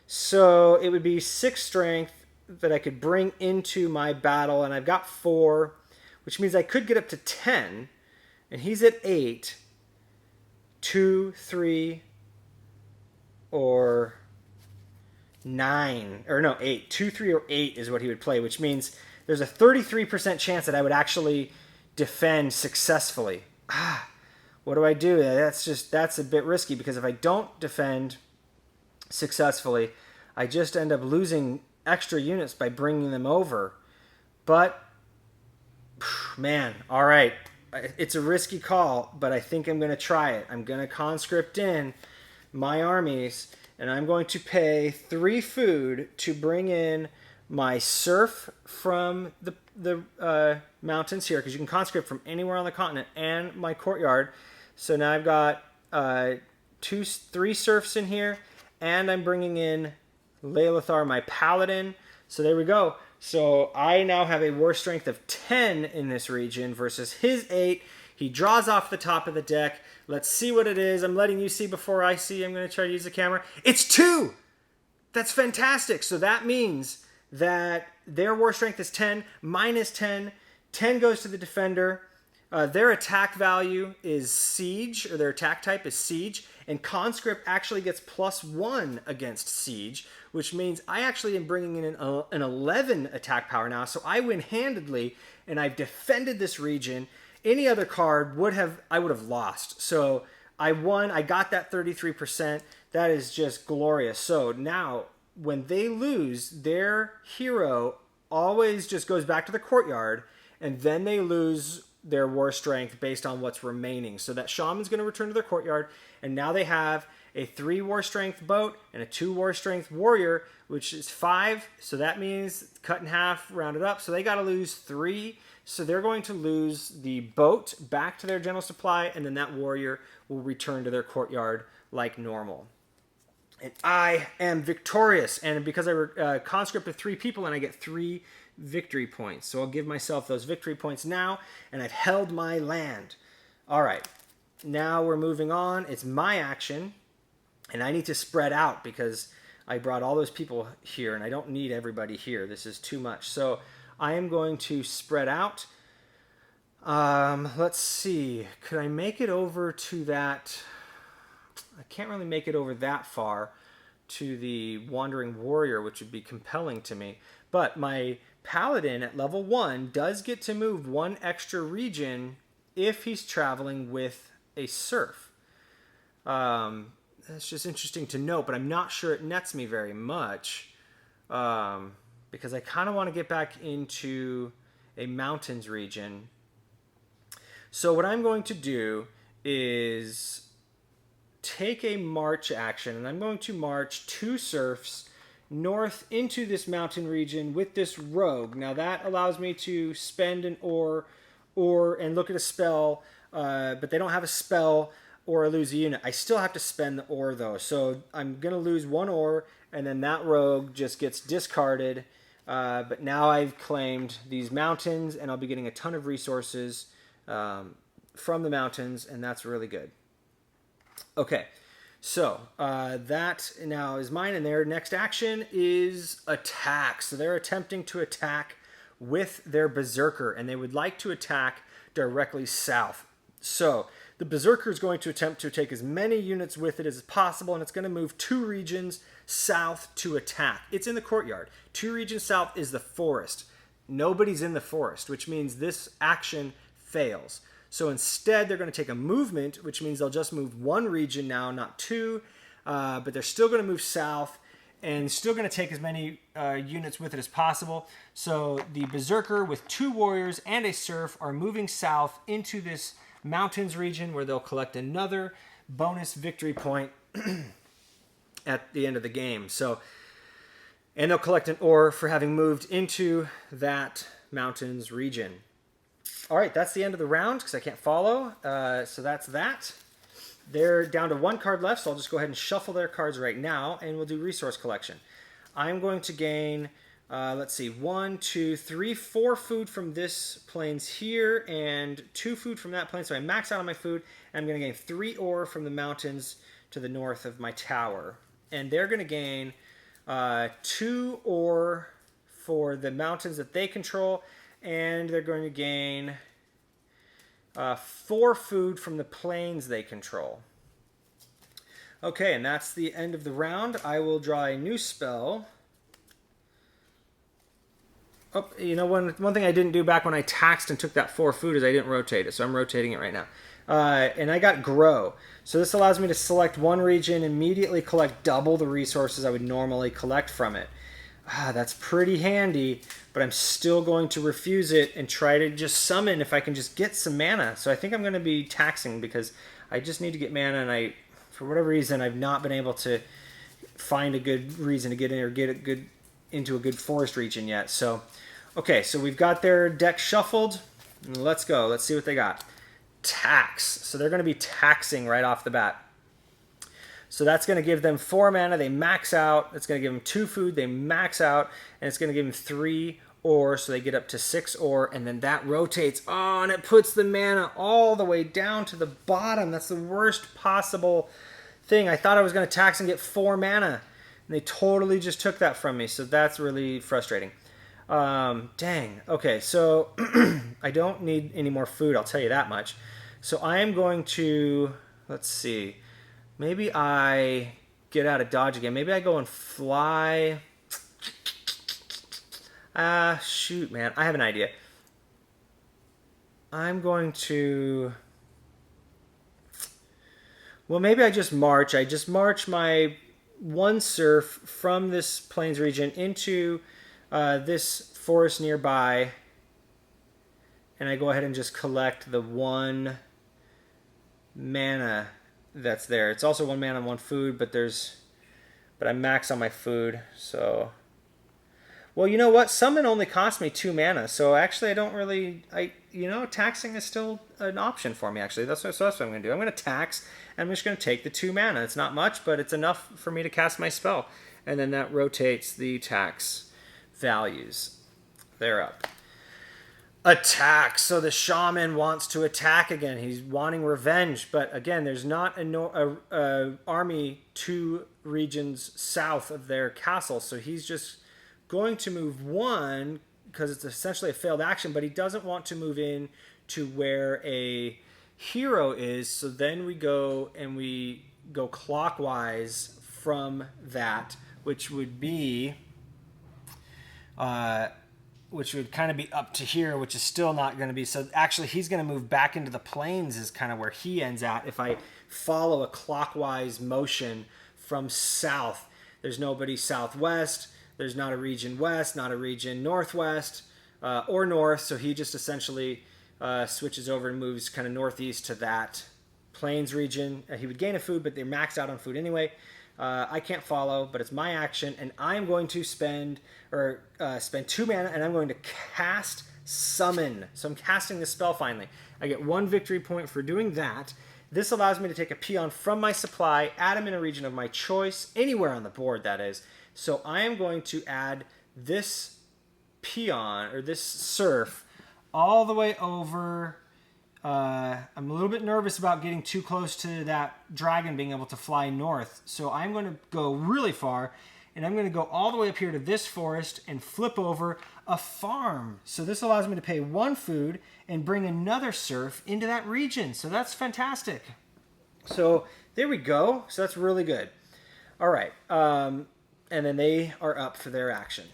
S1: So it would be 6 strength that I could bring into my battle, and I've got 4, which means I could get up to 10, and he's at 8. 2, 3, or 9, or no, 8. 2, 3, or 8 is what he would play, which means there's a 33% chance that I would actually defend successfully. What do I do? That's a bit risky, because if I don't defend, successfully. I just end up losing extra units by bringing them over. But, man, all right. It's a risky call, but I think I'm going to try it. I'm going to conscript in my armies, and I'm going to pay 3 food to bring in my serf from the mountains here, because you can conscript from anywhere on the continent, and my courtyard. So now I've got 3 serfs in here, and I'm bringing in Leilithar, my paladin. So there we go. So I now have a war strength of 10 in this region versus his 8. He draws off the top of the deck. Let's see what it is. I'm letting you see before I see. I'm going to try to use the camera. It's 2! That's fantastic. So that means that their war strength is 10, mine is 10. 10 goes to the defender. Their attack value is siege, or their attack type is siege, and conscript actually gets +1 against siege, which means I actually am bringing in an 11 attack power now, so I win handedly, and I've defended this region. Any other card I would have lost. So I won. I got that 33%. That is just glorious. So now, when they lose, their hero always just goes back to the courtyard, and then they lose their war strength based on what's remaining. So that shaman's going to return to their courtyard, and now they have a 3 war strength boat and a 2 war strength warrior, which is 5. So that means cut in half, rounded up. So they got to lose 3. So they're going to lose the boat back to their general supply, and then that warrior will return to their courtyard like normal. And I am victorious. And because I conscripted 3 people, and I get 3 victory points. So I'll give myself those victory points now, and I've held my land. All right. Now we're moving on. It's my action, and I need to spread out because I brought all those people here, and I don't need everybody here. This is too much. So I am going to spread out. Let's see. Could I make it over to that? I can't really make it over that far to the Wandering Warrior, which would be compelling to me. But my Paladin at level 1 does get to move 1 extra region if he's traveling with a serf. That's just interesting to note, but I'm not sure it nets me very much because I kind of want to get back into a mountains region. So what I'm going to do is take a march action, and I'm going to march 2 serfs north into this mountain region with this rogue. Now that allows me to spend an ore and look at a spell, but they don't have a spell or lose a unit. I still have to spend the ore though, so I'm going to lose 1 ore, and then that rogue just gets discarded. But now I've claimed these mountains, and I'll be getting a ton of resources from the mountains, and that's really good. Okay, so that now is mine, and their next action is attack. So they're attempting to attack with their Berserker, and they would like to attack directly south. So the Berserker is going to attempt to take as many units with it as possible, and it's going to move 2 regions south to attack. It's in the courtyard. 2 regions south is the forest. Nobody's in the forest, which means this action fails. So instead, they're going to take a movement, which means they'll just move 1 region now, not 2. But they're still going to move south and still going to take as many units with it as possible. So the Berserker with 2 warriors and a serf are moving south into this mountains region where they'll collect another bonus victory point at the end of the game. So, and they'll collect an ore for having moved into that mountains region. All right, that's the end of the round because I can't follow. So that's that. They're down to 1 card left, so I'll just go ahead and shuffle their cards right now, and we'll do resource collection. I'm going to gain, let's see, 1, 2, 3, 4 food from this plains here, and 2 food from that plain. So I max out on my food, and I'm going to gain 3 ore from the mountains to the north of my tower. And they're going to gain 2 ore for the mountains that they control, and they're going to gain 4 food from the plains they control. Okay, and that's the end of the round. I will draw a new spell. Oh, you know, one thing I didn't do back when I taxed and took that 4 food is I didn't rotate it, so I'm rotating it right now. And I got grow. So this allows me to select one region, immediately collect double the resources I would normally collect from it. That's pretty handy, but I'm still going to refuse it and try to just summon if I can just get some mana. So I think I'm going to be taxing because I just need to get mana, and for whatever reason, I've not been able to find a good reason to get in or into a good forest region yet. So, okay, so we've got their deck shuffled. Let's go. Let's see what they got. Tax. So they're going to be taxing right off the bat. So that's going to give them 4 mana. They max out. It's going to give them 2 food. They max out. And it's going to give them 3 ore. So they get up to 6 ore. And then that rotates. Oh, and it puts the mana all the way down to the bottom. That's the worst possible thing. I thought I was going to tax and get 4 mana. And they totally just took that from me. So that's really frustrating. Dang. Okay, so I don't need any more food. I'll tell you that much. So I am going to, let's see. Maybe I get out of dodge again. Maybe I go and fly. Shoot, man. I have an idea. I'm going to... Well, maybe I just march. I just march my 1 surf from this plains region into this forest nearby. And I go ahead and just collect the 1 mana that's there. It's also 1 mana and 1 food, but I max on my food, so... Well, you know what? Summon only cost me 2 mana, so actually I don't really... taxing is still an option for me, actually. That's what I'm going to do. I'm going to tax, and I'm just going to take the 2 mana. It's not much, but it's enough for me to cast my spell. And then that rotates the tax values. They're up. Attack. So the shaman wants to attack again. He's wanting revenge, but again, there's not a army 2 regions south of their castle, so he's just going to move 1 because it's essentially a failed action, but he doesn't want to move in to where a hero is. So then we go clockwise from that, which would be which would kind of be up to here, which is still not going to be. So actually he's going to move back into the plains is kind of where he ends at. If I follow a clockwise motion from south, there's nobody southwest. There's not a region west, not a region northwest or north. So he just essentially switches over and moves kind of northeast to that plains region. He would gain a food, but they're maxed out on food anyway. I can't follow, but it's my action, and I'm going to spend 2 mana, and I'm going to cast Summon. So I'm casting this spell finally. I get 1 victory point for doing that. This allows me to take a peon from my supply, add him in a region of my choice, anywhere on the board, that is. So I am going to add this peon, or this serf, all the way over... I'm a little bit nervous about getting too close to that dragon being able to fly north. So I'm going to go really far, and I'm going to go all the way up here to this forest and flip over a farm. So this allows me to pay 1 food and bring another serf into that region. So that's fantastic. So there we go. So that's really good. All right. And then they are up for their action,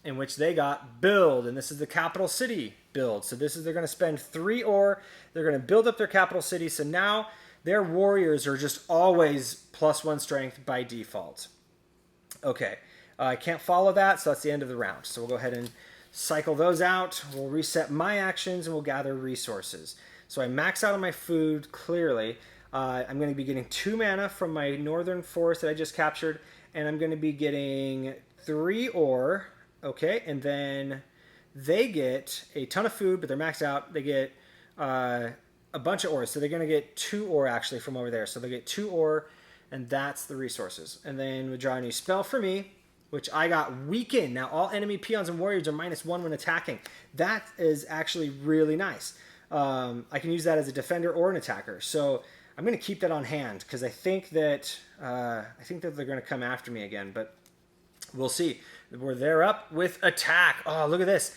S1: in which they got build, and this is the capital city build. So they're going to spend 3 ore. They're going to build up their capital city. So now their warriors are just always +1 strength by default. Okay, I can't follow that, so that's the end of the round. So we'll go ahead and cycle those out. We'll reset my actions, and we'll gather resources. So I max out on my food, clearly. I'm going to be getting 2 mana from my northern forest that I just captured, and I'm going to be getting 3 ore. Okay, and then they get a ton of food, but they're maxed out. They get a bunch of ore. So they're going to get 2 ore actually from over there. So they get 2 ore, and that's the resources. And then we draw a new spell for me, which I got Weaken. Now all enemy peons and warriors are -1 when attacking. That is actually really nice. I can use that as a defender or an attacker. So I'm going to keep that on hand because I think that they're going to come after me again, but we'll see. They're up with attack. Oh, look at this.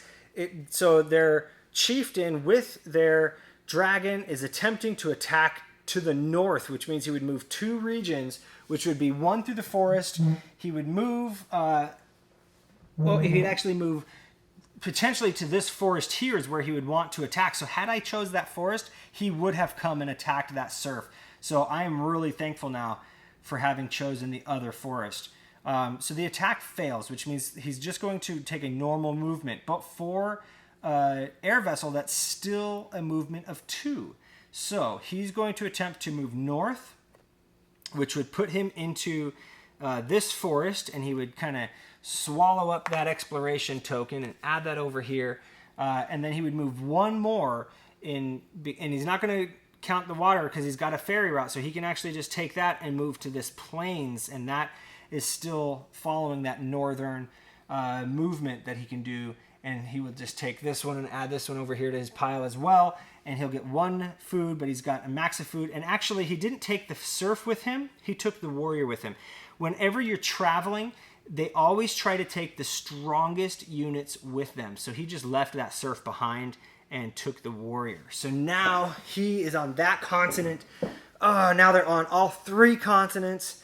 S1: So their chieftain with their dragon is attempting to attack to the north, which means he would move 2 regions, which would be 1 through the forest. He would move... he'd actually move potentially to this forest here is where he would want to attack. So had I chose that forest, he would have come and attacked that serf. So I am really thankful now for having chosen the other forest. So the attack fails, which means he's just going to take a normal movement. But for air vessel, that's still a movement of 2. So he's going to attempt to move north, which would put him into this forest, and he would kind of swallow up that exploration token and add that over here. And then he would move one more in, and he's not going to count the water because he's got a ferry route. So he can actually just take that and move to this plains, and that is still following that northern movement that he can do. And he will just take this one and add this one over here to his pile as well. And he'll get 1 food, but he's got a max of food. And actually, he didn't take the serf with him. He took the warrior with him. Whenever you're traveling, they always try to take the strongest units with them. So he just left that serf behind and took the warrior. So now he is on that continent. Oh, now they're on all 3 continents.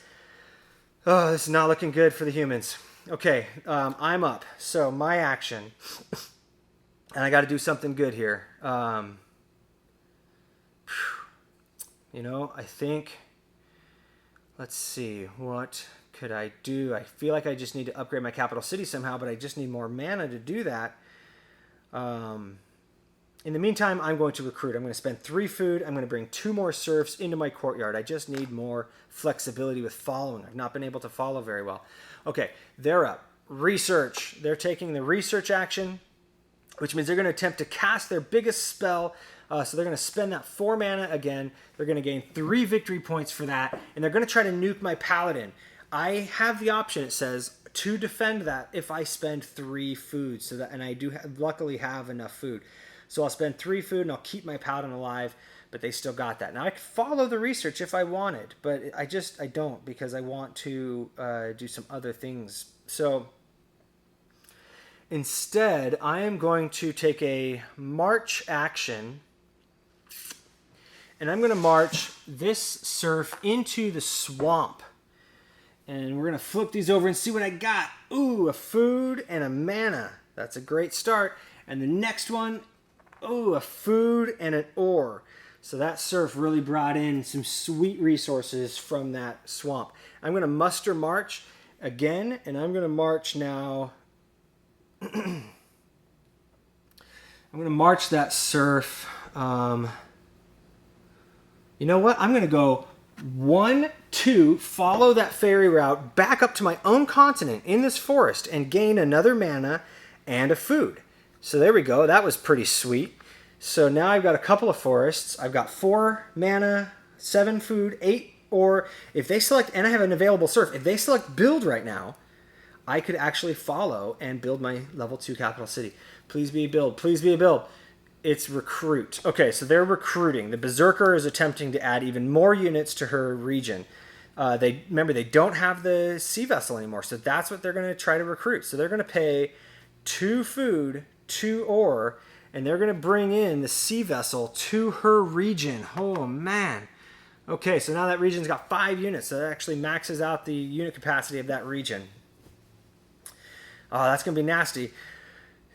S1: Oh, this is not looking good for the humans. Okay, I'm up. So my action, and I got to do something good here. You know, I think, let's see, what could I do? I feel like I just need to upgrade my capital city somehow, but I just need more mana to do that. In the meantime, I'm going to recruit. I'm going to spend 3 food. I'm going to bring 2 more serfs into my courtyard. I just need more flexibility with following. I've not been able to follow very well. Okay, they're up. Research. They're taking the research action, which means they're going to attempt to cast their biggest spell. So they're going to spend that 4 mana again. They're going to gain 3 victory points for that, and they're going to try to nuke my paladin. I have the option, it says, to defend that if I spend 3 food. So that, and I do luckily have enough food. So I'll spend 3 food and I'll keep my paladin alive, but they still got that. Now I could follow the research if I wanted, but I don't, because I want to do some other things. So instead, I am going to take a march action, and I'm going to march this serf into the swamp. And we're going to flip these over and see what I got. Ooh, a food and a mana. That's a great start. And the next one, ooh, a food and an ore. So that serf really brought in some sweet resources from that swamp. I'm going to muster march again, and I'm going to march now. I'm going to march that serf. You know what? I'm going to go 1, 2, follow that ferry route back up to my own continent in this forest and gain another mana and a food. So there we go. That was pretty sweet. So now I've got a couple of forests. I've got 4 mana, 7 food, 8, or if they select, and I have an available serf, if they select build right now, I could actually follow and build my level 2 capital city. Please be a build. Please be a build. It's recruit. Okay, so they're recruiting. The Berserker is attempting to add even more units to her region. Remember, they don't have the sea vessel anymore, so that's what they're going to try to recruit. So they're going to pay 2 food, 2 ore, and they're going to bring in the sea vessel to her region. Oh, man. Okay, so now that region's got 5 units, so that actually maxes out the unit capacity of that region. Oh, that's going to be nasty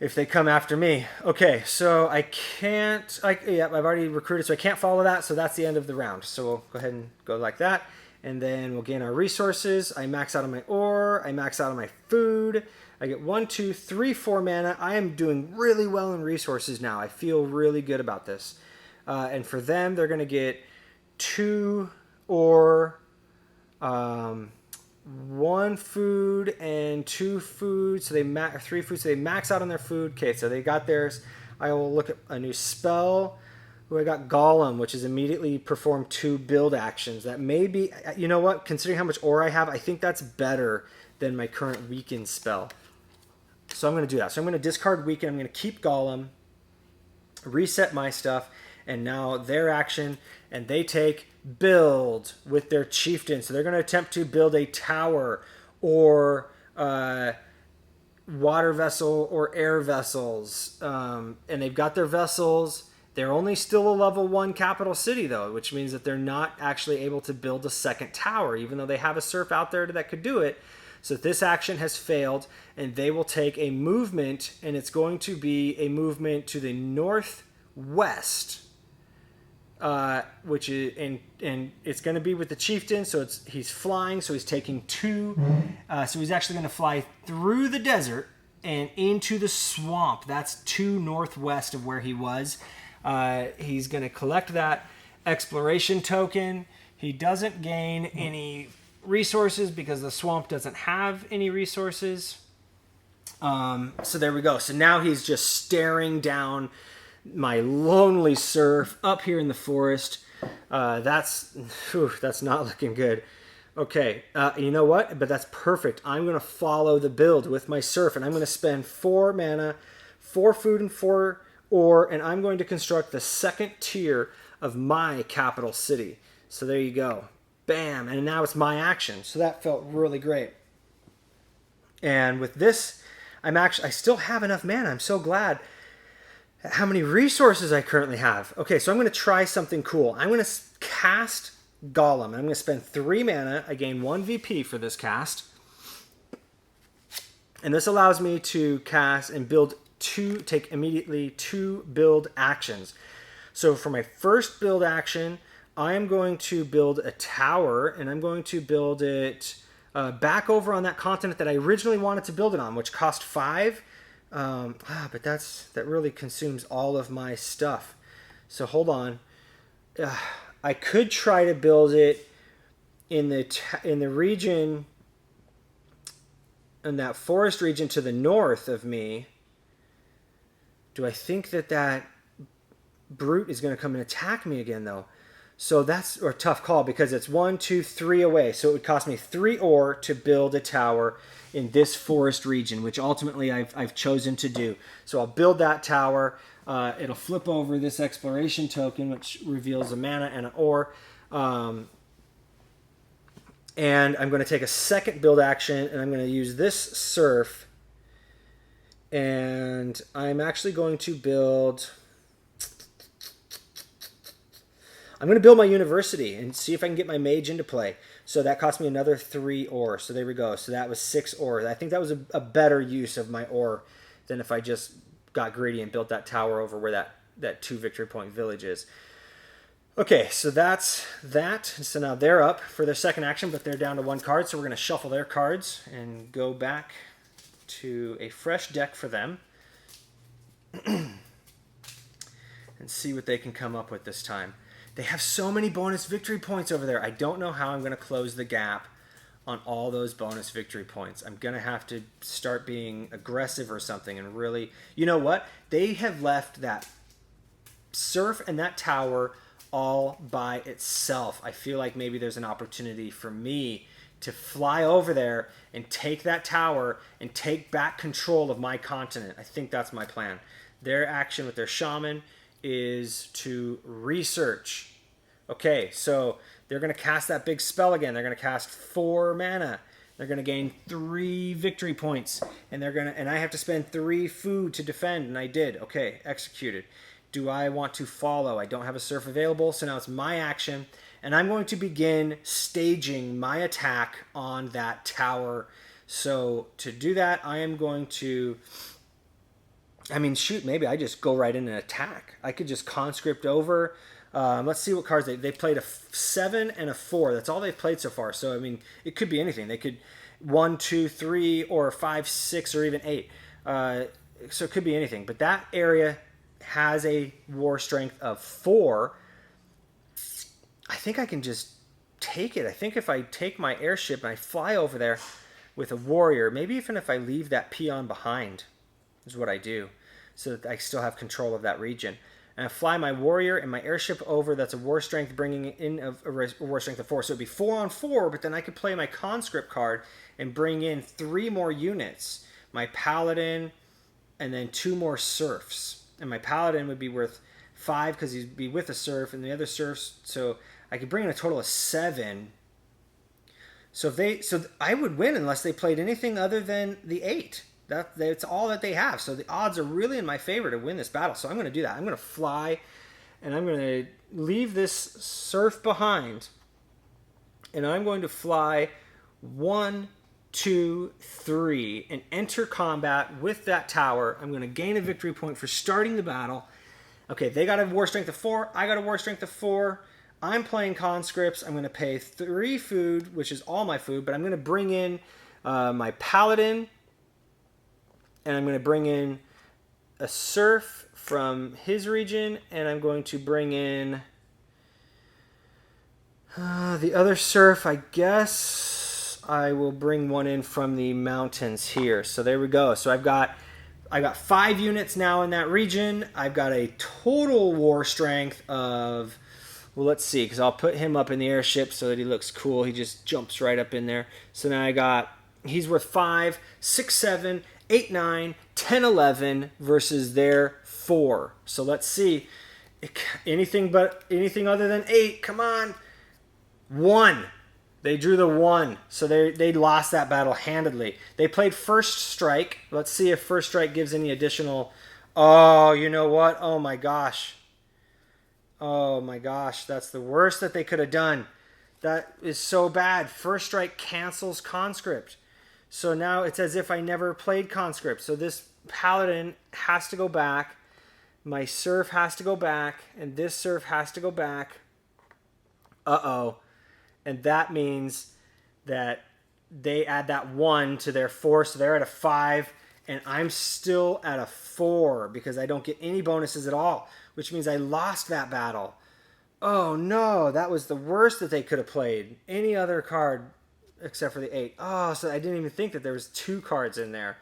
S1: if they come after me. Okay, so I can't... I've already recruited, so I can't follow that, so that's the end of the round. So we'll go ahead and go like that, and then we'll gain our resources. I max out on my ore. I max out on my food. I get 1, 2, 3, 4 mana. I am doing really well in resources now. I feel really good about this. And for them, they're going to get 2 ore, 1 food, and 2 food. So they 3 food. So they max out on their food. Okay, so they got theirs. I will look at a new spell. Ooh, I got Golem, which is immediately perform 2 build actions. That may be, you know what? Considering how much ore I have, I think that's better than my current weaken spell. So I'm going to do that. So I'm going to discard weaken. I'm going to keep Golem, reset my stuff, and now their action, and they take build with their chieftain. So they're going to attempt to build a tower or water vessel or air vessels. And they've got their vessels. They're only still a level 1 capital city, though, which means that they're not actually able to build a second tower, even though they have a serf out there that could do it. So this action has failed, and they will take a movement, and it's going to be a movement to the northwest, which is and it's going to be with the chieftain. So he's flying, so he's taking 2. So he's actually going to fly through the desert and into the swamp. That's 2 northwest of where he was. He's going to collect that exploration token. He doesn't gain any resources because the swamp doesn't have any resources. So there we go. So now he's just staring down my lonely serf up here in the forest. That's not looking good. Okay, you know what? But that's perfect. I'm going to follow the build with my serf, and I'm going to spend 4 mana, 4 food, and 4 ore, and I'm going to construct the second tier of my capital city. So there you go. Bam. And now it's my action. So that felt really great. And with this, I still have enough mana. I'm so glad how many resources I currently have. Okay, so I'm going to try something cool. I'm going to cast Golem. I'm going to spend 3 mana. I gain 1 VP for this cast. And this allows me to cast and build take immediately 2 build actions. So for my first build action, I am going to build a tower, and I'm going to build it back over on that continent that I originally wanted to build it on, which cost 5. But that really consumes all of my stuff. So hold on. I could try to build it in the region, in that forest region to the north of me. Do I think that brute is going to come and attack me again, though? So that's a tough call because it's 1, 2, 3 away. So it would cost me 3 ore to build a tower in this forest region, which ultimately I've chosen to do. So I'll build that tower. It'll flip over this exploration token, which reveals a mana and an ore. And I'm going to take a second build action, and I'm going to use this serf. And I'm actually going to build... I'm going to build my university and see if I can get my mage into play. So that cost me another 3 ore. So there we go. So that was 6 ore. I think that was a better use of my ore than if I just got greedy and built that tower over where that 2 victory point village is. Okay, so that's that. So now they're up for their second action, but they're down to 1 card. So we're going to shuffle their cards and go back to a fresh deck for them and see what they can come up with this time. They have so many bonus victory points over there. I don't know how I'm going to close the gap on all those bonus victory points. I'm going to have to start being aggressive or something and really... You know what? They have left that serf and that tower all by itself. I feel like maybe there's an opportunity for me to fly over there and take that tower and take back control of my continent. I think that's my plan. Their action with their shaman is to research. Okay, so they're going to cast that big spell again. They're going to cast 4 mana. They're going to gain 3 victory points, and I have to spend 3 food to defend, and I did. Okay, executed. Do I want to follow? I don't have a serf available, so now it's my action, and I'm going to begin staging my attack on that tower. So to do that, I am going to... maybe I just go right in and attack. I could just conscript over. Let's see what cards they played. A 7 and a 4. That's all they've played so far. So, it could be anything. They could 1, 2, 3, or 5, 6, or even 8. So it could be anything. But that area has a war strength of 4. I think I can just take it. I think if I take my airship and I fly over there with a warrior, maybe even if I leave that peon behind, is what I do, so that I still have control of that region. And I fly my warrior and my airship over. That's a war strength, bringing in a war strength of 4. So it'd be 4 on 4, but then I could play my conscript card and bring in 3 more units. My paladin, and then 2 more serfs. And my paladin would be worth 5 because he'd be with a serf, and the other serfs. So I could bring in a total of 7. So I would win unless they played anything other than the 8. That's all that they have. So the odds are really in my favor to win this battle. So I'm going to do that. I'm going to fly, and I'm going to leave this serf behind, and I'm going to fly 1, 2, 3, and enter combat with that tower. I'm going to gain a victory point for starting the battle. Okay, they got a war strength of 4. I got a war strength of 4. I'm playing conscripts. I'm going to pay 3 food, which is all my food, but I'm going to bring in my paladin, and I'm going to bring in a serf from his region, and I'm going to bring in the other serf. I guess I will bring one in from the mountains here. So there we go. So I got 5 units now in that region. I've got a total war strength of, well, let's see, because I'll put him up in the airship so that he looks cool. He just jumps right up in there. So now he's worth 5, 6, 7, 8, 9, 10, 11 versus their 4. So let's see. Anything other than 8. Come on. 1. They drew the 1. So they lost that battle handedly. They played first strike. Let's see if first strike gives any additional. Oh, you know what? Oh my gosh. Oh my gosh. That's the worst that they could have done. That is so bad. First strike cancels conscript. So now it's as if I never played conscript. So this paladin has to go back. My serf has to go back. And this serf has to go back. Uh-oh. And that means that they add that 1 to their 4. So they're at a 5. And I'm still at a 4 because I don't get any bonuses at all. Which means I lost that battle. Oh no, that was the worst that they could have played. Any other card except for the 8. Oh, so I didn't even think that there was 2 cards in there.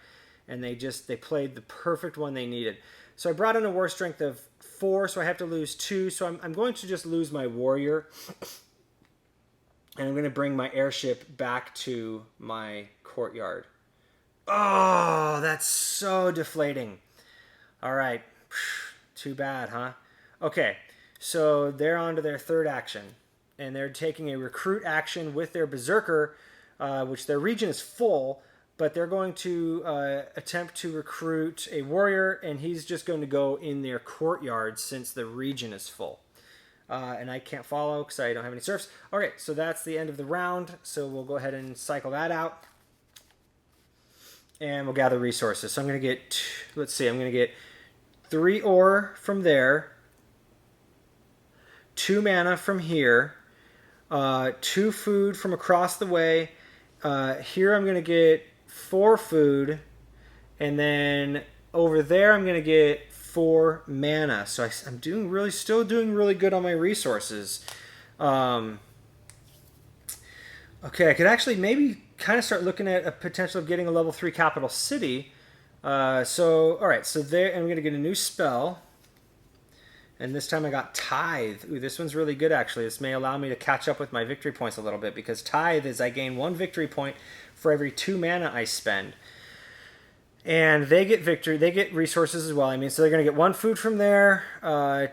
S1: And they played the perfect one they needed. So I brought in a war strength of 4, so I have to lose 2. So I'm going to just lose my warrior. And I'm going to bring my airship back to my courtyard. Oh, that's so deflating. All right. Too bad, huh? Okay, so they're on to their 3rd action. And they're taking a recruit action with their berserker, which their region is full, but they're going to attempt to recruit a warrior, and he's just going to go in their courtyard since the region is full. And I can't follow because I don't have any serfs. Okay, so that's the end of the round, so we'll go ahead and cycle that out. And we'll gather resources. So I'm going to get, let's see, I'm going to get 3 ore from there, 2 mana from here, 2 food from across the way. Here I'm going to get 4 food, and then over there I'm going to get 4 mana. So I'm still doing really good on my resources. Okay, I could actually maybe kind of start looking at a potential of getting a level 3 capital city. So all right, so there I'm going to get a new spell. And this time I got Tithe. Ooh, this one's really good, actually. This may allow me to catch up with my victory points a little bit, because Tithe is I gain 1 victory point for every 2 mana I spend. And they get victory. They get resources as well. I mean, so they're going to get 1 food from there,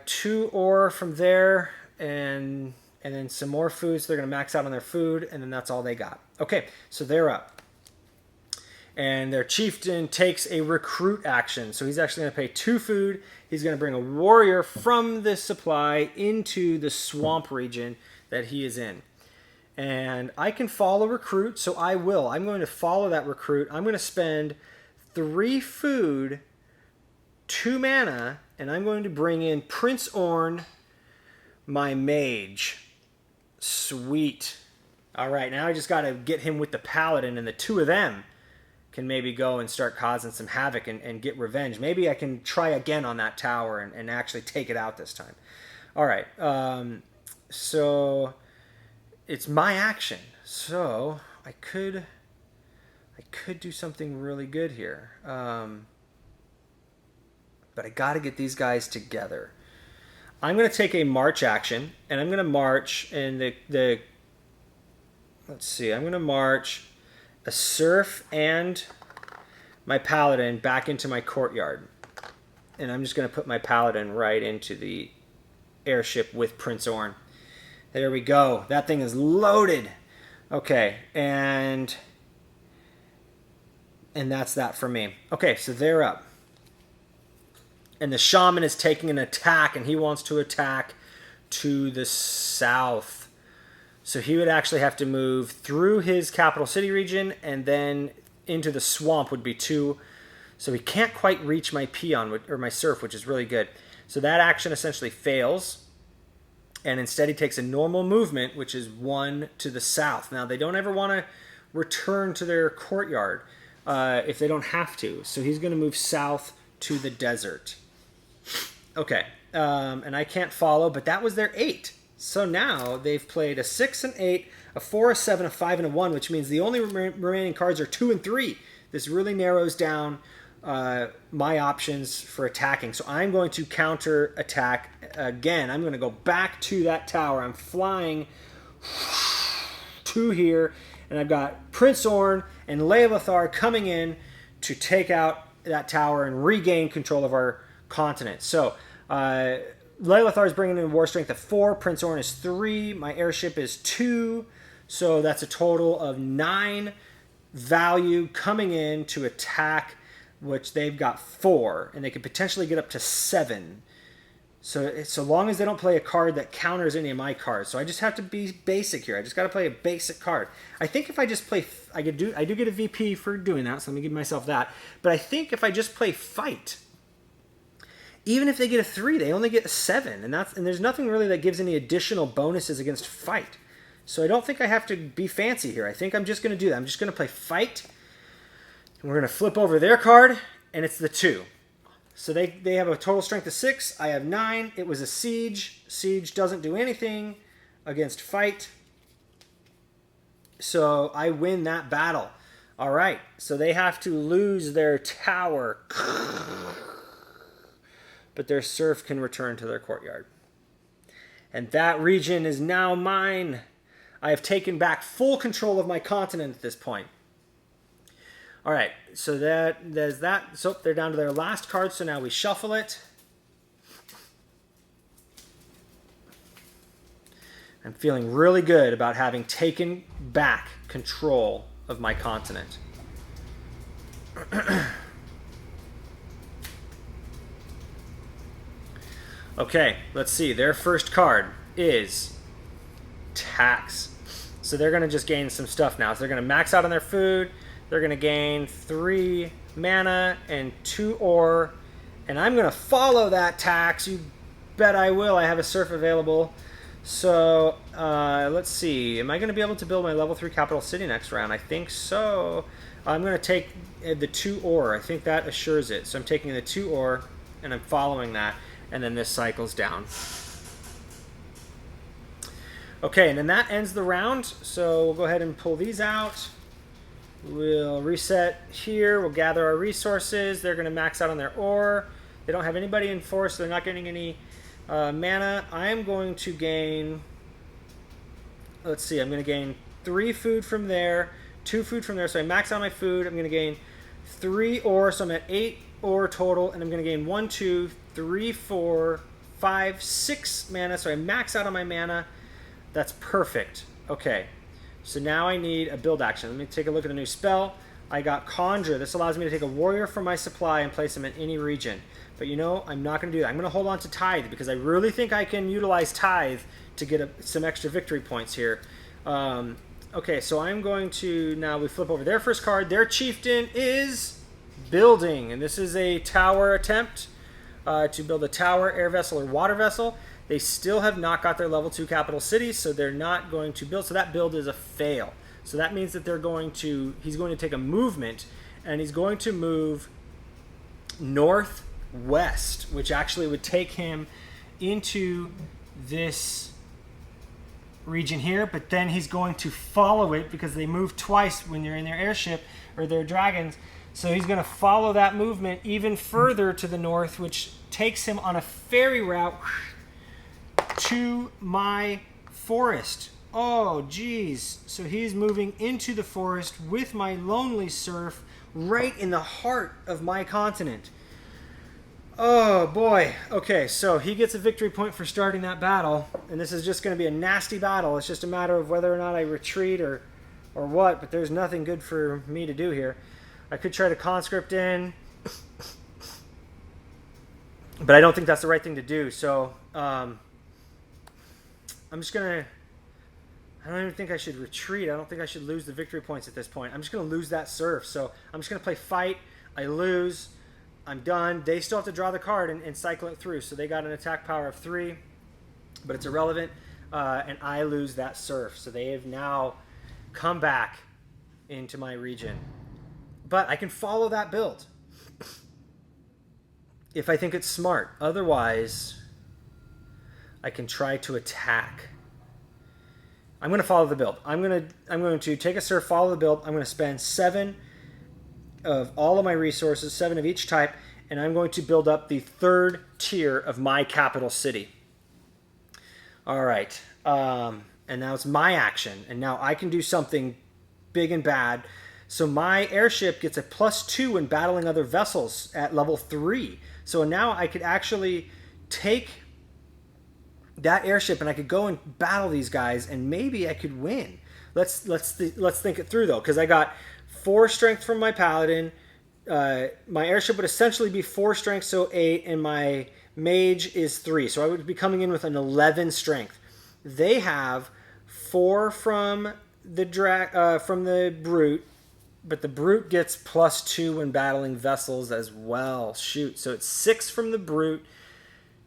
S1: 2 ore from there, and then some more food. So they're going to max out on their food, and then that's all they got. Okay, so they're up. And their chieftain takes a recruit action. So he's actually going to pay 2 food. He's going to bring a warrior from this supply into the swamp region that he is in. And I can follow recruit, so I will. I'm going to follow that recruit. I'm going to spend 3 food, 2 mana, and I'm going to bring in Prince Orn, my mage. Sweet. All right, now I just got to get him with the paladin, and the 2 of them can maybe go and start causing some havoc and get revenge. Maybe I can try again on that tower and actually take it out this time. All right, so it's my action. So I could do something really good here. But I got to get these guys together. I'm going to take a march action, and I'm going to march in let's see, I'm going to march a serf and my paladin back into my courtyard. And I'm just going to put my paladin right into the airship with Prince Orn. There we go. That thing is loaded. Okay, and that's that for me. Okay, so they're up. And the shaman is taking an attack, and he wants to attack to the south. So he would actually have to move through his capital city region, and then into the swamp would be 2. So he can't quite reach my peon or my serf, which is really good. So that action essentially fails. And instead he takes a normal movement, which is 1 to the south. Now, they don't ever want to return to their courtyard if they don't have to. So he's going to move south to the desert. Okay, and I can't follow, but that was their 8. So now they've played a 6 and 8, a 4, a 7, a 5, and a 1, which means the only remaining cards are 2 and 3. This really narrows down my options for attacking. So I'm going to counter attack again. I'm going to go back to that tower. I'm flying to here, and I've got Prince Orn and Leothar coming in to take out that tower and regain control of our continent. So Leothar is bringing in war strength of 4. Prince Orn is 3. My airship is 2. So that's a total of 9 value coming in to attack, which they've got 4, and they could potentially get up to 7. So long as they don't play a card that counters any of my cards. So I just have to be basic here. I just got to play a basic card. I think if I just play, I do get a VP for doing that, so let me give myself that. But I think if I just play fight, even if they get a 3, they only get a 7, and there's nothing really that gives any additional bonuses against fight. So I don't think I have to be fancy here. I think I'm just going to do that. I'm just going to play fight. And we're going to flip over their card, and it's the 2. So they have a total strength of 6. I have 9. It was a siege. Siege doesn't do anything against fight. So I win that battle. All right. So they have to lose their tower. But their serf can return to their courtyard. And that region is now mine. I have taken back full control of my continent at this point. All right, so there's that. So they're down to their last card, so now we shuffle it. I'm feeling really good about having taken back control of my continent. Okay, let's see. Their first card is tax. So they're going to just gain some stuff now. So they're going to max out on their food. They're going to gain 3 mana and 2 ore. And I'm going to follow that tax. You bet I will. I have a serf available. So let's see. Am I going to be able to build my level 3 capital city next round? I think so. I'm going to take the 2 ore. I think that assures it. So I'm taking the 2 ore and I'm following that. And then this cycles down. Okay, and then that ends the round. So we'll go ahead and pull these out. We'll reset here. We'll gather our resources. They're going to max out on their ore. They don't have anybody in force. So they're not getting any mana. I'm going to gain, let's see, I'm going to gain 3 food from there, 2 food from there. So I max out my food. I'm going to gain 3 ore. So I'm at 8 ore total. And I'm going to gain 1, 2, 3, 4, 5, 6 mana. So I max out on my mana. That's perfect. Okay. So now I need a build action. Let me take a look at the new spell. I got Conjure. This allows me to take a warrior from my supply and place him in any region. But you know, I'm not going to do that. I'm going to hold on to Tithe because I really think I can utilize Tithe to get some extra victory points here. Okay, so I'm going to, now we flip over their first card. Their chieftain is building. And this is a tower attempt to build a tower, air vessel, or water vessel. They still have not got their level 2 capital city, so they're not going to build. So that build is a fail. So that means that he's going to take a movement, and he's going to move northwest, which actually would take him into this region here, but then he's going to follow it because they move twice when you're in their airship or their dragons. So he's going to follow that movement even further to the north, which takes him on a ferry route to my forest. Oh, geez. So he's moving into the forest with my lonely serf right in the heart of my continent. Oh, boy. Okay, so he gets a victory point for starting that battle, and this is just going to be a nasty battle. It's just a matter of whether or not I retreat or what, but there's nothing good for me to do here. I could try to conscript in, but I don't think that's the right thing to do, so I'm just going to I don't even think I should retreat. I don't think I should lose the victory points at this point. I'm just going to lose that surf. So I'm just going to play fight. I lose. I'm done. They still have to draw the card and cycle it through. So they got an attack power of 3, but it's irrelevant. And I lose that surf. So they have now come back into my region. But I can follow that build if I think it's smart. Otherwise, I can try to attack. I'm going to follow the build. I'm going to take a surf, follow the build. I'm going to spend 7 of all of my resources, 7 of each type, and I'm going to build up the 3rd tier of my capital city. All right. And now it's my action, and now I can do something big and bad. So my airship gets a +2 when battling other vessels at level 3. So now I could actually take that airship and I could go and battle these guys, and maybe I could win. Let's think it through though, because I got 4 strength from my paladin. My airship would essentially be 4 strength, so 8, and my mage is 3. So I would be coming in with an 11 strength. They have 4 from the brute, but the brute gets +2 when battling vessels as well. Shoot, so it's 6 from the brute,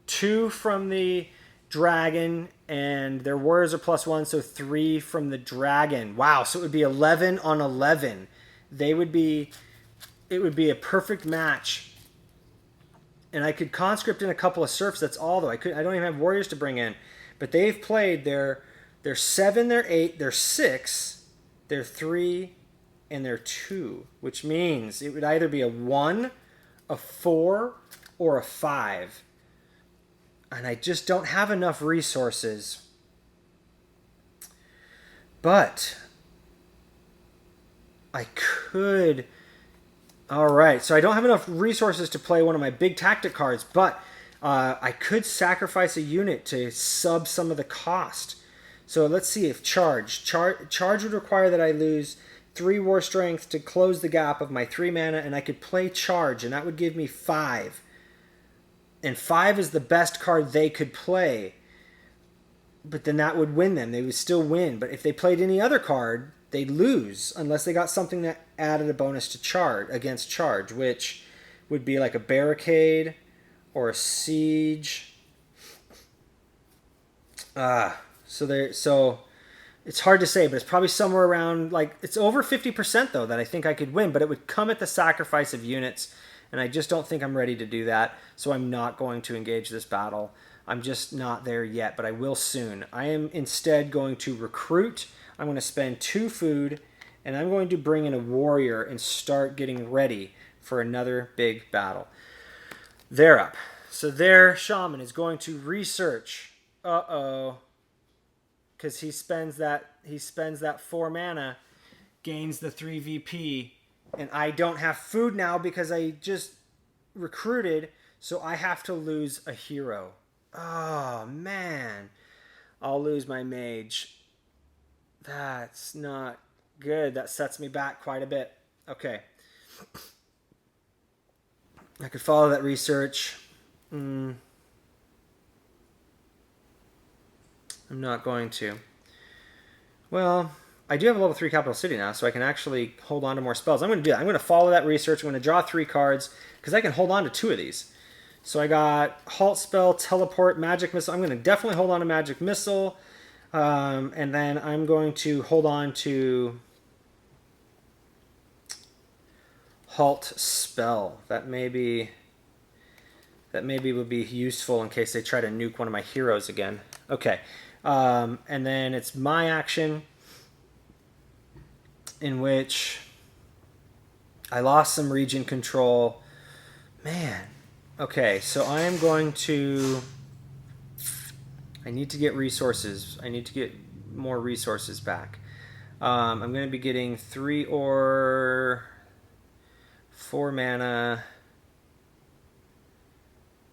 S1: 2 from the dragon, and their warriors are +1, so 3 from the dragon. Wow, so it would be 11 on 11. It would be a perfect match. And I could conscript in a couple of serfs. That's all though. I don't even have warriors to bring in. But they've played their 7, their 8, their 6, their 3, and their 2, which means it would either be a 1, a 4, or a 5. And I just don't have enough resources. But I could... Alright, so I don't have enough resources to play one of my big tactic cards, but I could sacrifice a unit to sub some of the cost. So let's see if charge would require that I lose 3 war strength to close the gap of my 3 mana, and I could play charge, and that would give me 5. And 5 is the best card they could play. But then that would win them. They would still win. But if they played any other card, they'd lose unless they got something that added a bonus to charge against charge, which would be like a barricade or a siege. So it's hard to say, but it's probably somewhere around, like, it's over 50% though that I think I could win, but it would come at the sacrifice of units. And I just don't think I'm ready to do that, so I'm not going to engage this battle. I'm just not there yet, but I will soon. I am instead going to recruit. I'm going to spend 2 food, and I'm going to bring in a warrior and start getting ready for another big battle. They're up. So their shaman is going to research. Uh-oh. Because he spends that 4 mana, gains the 3 VP. And I don't have food now because I just recruited, so I have to lose a hero. Oh, man. I'll lose my mage. That's not good. That sets me back quite a bit. Okay. I could follow that research. I'm not going to. Well... I do have a level 3 capital city now, so I can actually hold on to more spells. I'm going to do that. I'm going to follow that research. I'm going to draw 3 cards, because I can hold on to 2 of these. So I got halt spell, teleport, magic missile. I'm going to definitely hold on to magic missile. And then I'm going to hold on to halt spell. That maybe would be useful in case they try to nuke one of my heroes again. Okay. And then it's my action, in which I lost some region control. Man. Okay, so I am going to... I need to get resources. I need to get more resources back. I'm going to be getting 3 ore, 4 mana.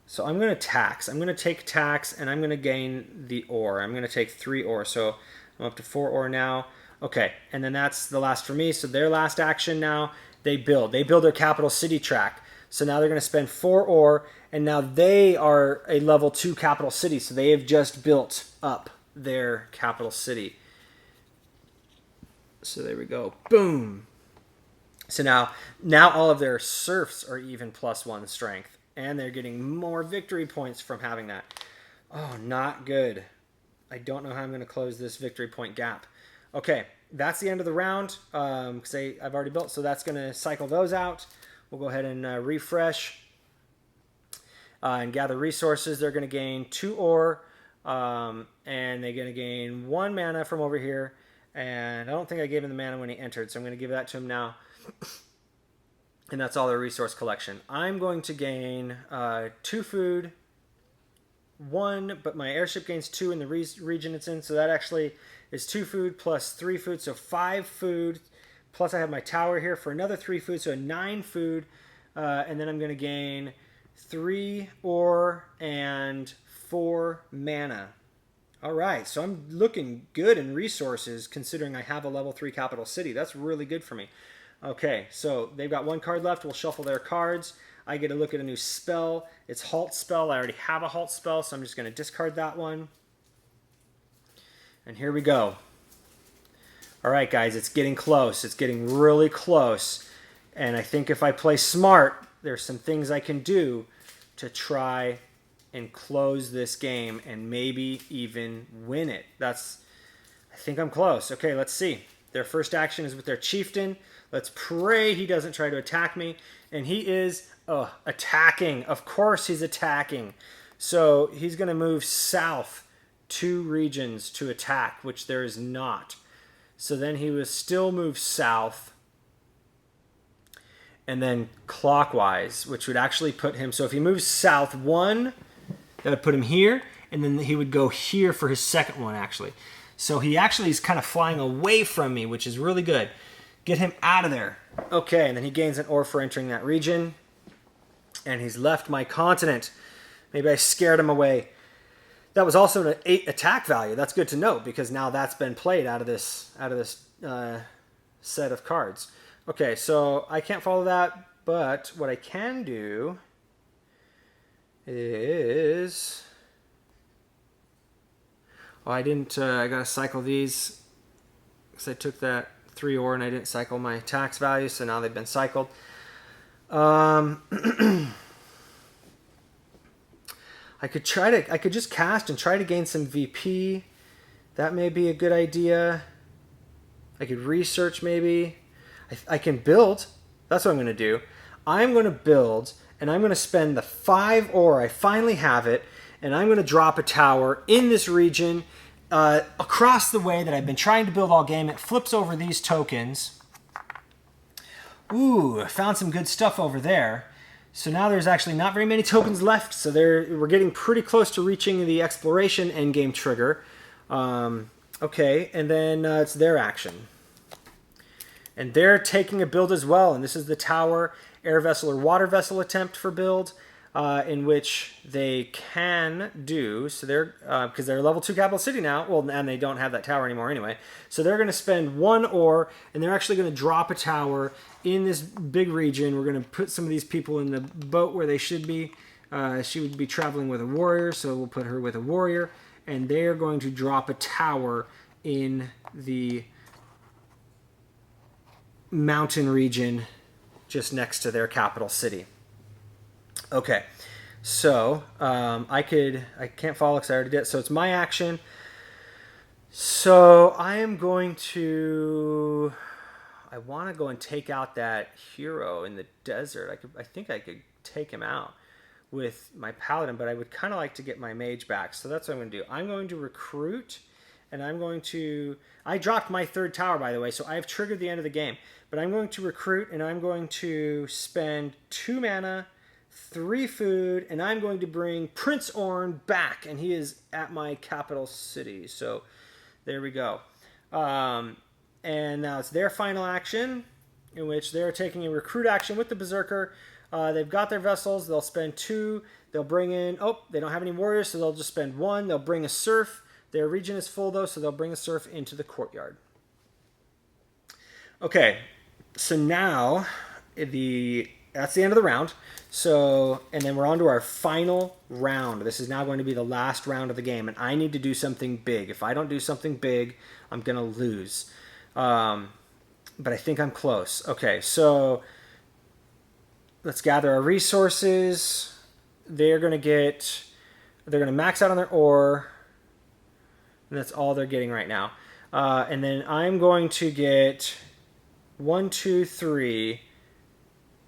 S1: So I'm going to tax. I'm going to take tax, and I'm going to gain the ore. I'm going to take 3 ore, so I'm up to 4 ore now. Okay, and then that's the last for me. So their last action now, they build. They build their capital city track. So now they're going to spend 4 ore, and now they are a level 2 capital city. So they have just built up their capital city. So there we go. Boom. So now all of their serfs are even +1 strength. And they're getting more victory points from having that. Oh, not good. I don't know how I'm going to close this victory point gap. Okay, that's the end of the round because I've already built. So that's going to cycle those out. We'll go ahead and refresh and gather resources. They're going to gain 2 ore and they're going to gain 1 mana from over here. And I don't think I gave him the mana when he entered, so I'm going to give that to him now. And that's all their resource collection. I'm going to gain 2 food, 1, but my airship gains 2 in the region it's in, so that actually is 2 food plus 3 food, so 5 food. Plus I have my tower here for another 3 food, so 9 food. And then I'm going to gain 3 ore and 4 mana. All right, so I'm looking good in resources considering I have a level 3 capital city. That's really good for me. Okay, so they've got 1 card left. We'll shuffle their cards. I get to look at a new spell. It's Halt Spell. I already have a Halt Spell, so I'm just going to discard that one. And here we go. All right, guys, it's getting close. It's getting really close. And I think if I play smart, there's some things I can do to try and close this game and maybe even win it. I think I'm close. Okay, let's see. Their first action is with their chieftain. Let's pray he doesn't try to attack me. And he is attacking. Of course he's attacking. So he's going to move south 2 regions to attack, which there is not. So then he will still move south and then clockwise, which would actually put him... So if he moves south 1, that would put him here, and then he would go here for his second one, actually. So he actually is kind of flying away from me, which is really good. Get him out of there. Okay, and then he gains an ore for entering that region. And he's left my continent. Maybe I scared him away. That was also an 8 attack value. That's good to note because now that's been played out of this set of cards. Okay, so I can't follow that, but what I can do is... Oh, I didn't... I got to cycle these because I took that 3 ore and I didn't cycle my tax value, so now they've been cycled. I could just cast and try to gain some VP. That may be a good idea. I could research maybe. I can build. That's what I'm going to do. I'm going to build and I'm going to spend the 5 ore. I finally have it. And I'm going to drop a tower in this region across the way that I've been trying to build all game. It flips over these tokens. Ooh, I found some good stuff over there. So now there's actually not very many tokens left. So we're getting pretty close to reaching the exploration endgame trigger. Okay, and then it's their action. And they're taking a build as well. And this is the tower, air vessel, or water vessel attempt for build. In which they can do, so they're, because they're level 2 capital city now, well, and they don't have that tower anymore anyway, so they're going to spend 1 ore, and they're actually going to drop a tower in this big region. We're going to put some of these people in the boat where they should be. She would be traveling with a warrior, so we'll put her with a warrior, and they're going to drop a tower in the mountain region just next to their capital city. Okay, so I can't follow because I already did it. So it's my action. So I am going to, I want to go and take out that hero in the desert. I think I could take him out with my paladin, but I would kind of like to get my mage back. So that's what I'm going to do. I'm going to recruit, and I'm going to, I dropped my 3rd tower, by the way, so I've triggered the end of the game. But I'm going to recruit, and I'm going to spend 2 mana, 3 food, and I'm going to bring Prince Orn back, and he is at my capital city. So there we go. And now it's their final action, in which they're taking a recruit action with the Berserker. They've got their vessels. They'll spend 2. They'll bring in... Oh, they don't have any warriors, so they'll just spend 1. They'll bring a serf. Their region is full, though, so they'll bring a serf into the courtyard. Okay, so now that's the end of the round. So, and then we're on to our final round. This is now going to be the last round of the game, and I need to do something big. If I don't do something big, I'm going to lose. But I think I'm close. Okay, so let's gather our resources. They're going to max out on their ore. And that's all they're getting right now. And then I'm going to get 1, 2, 3,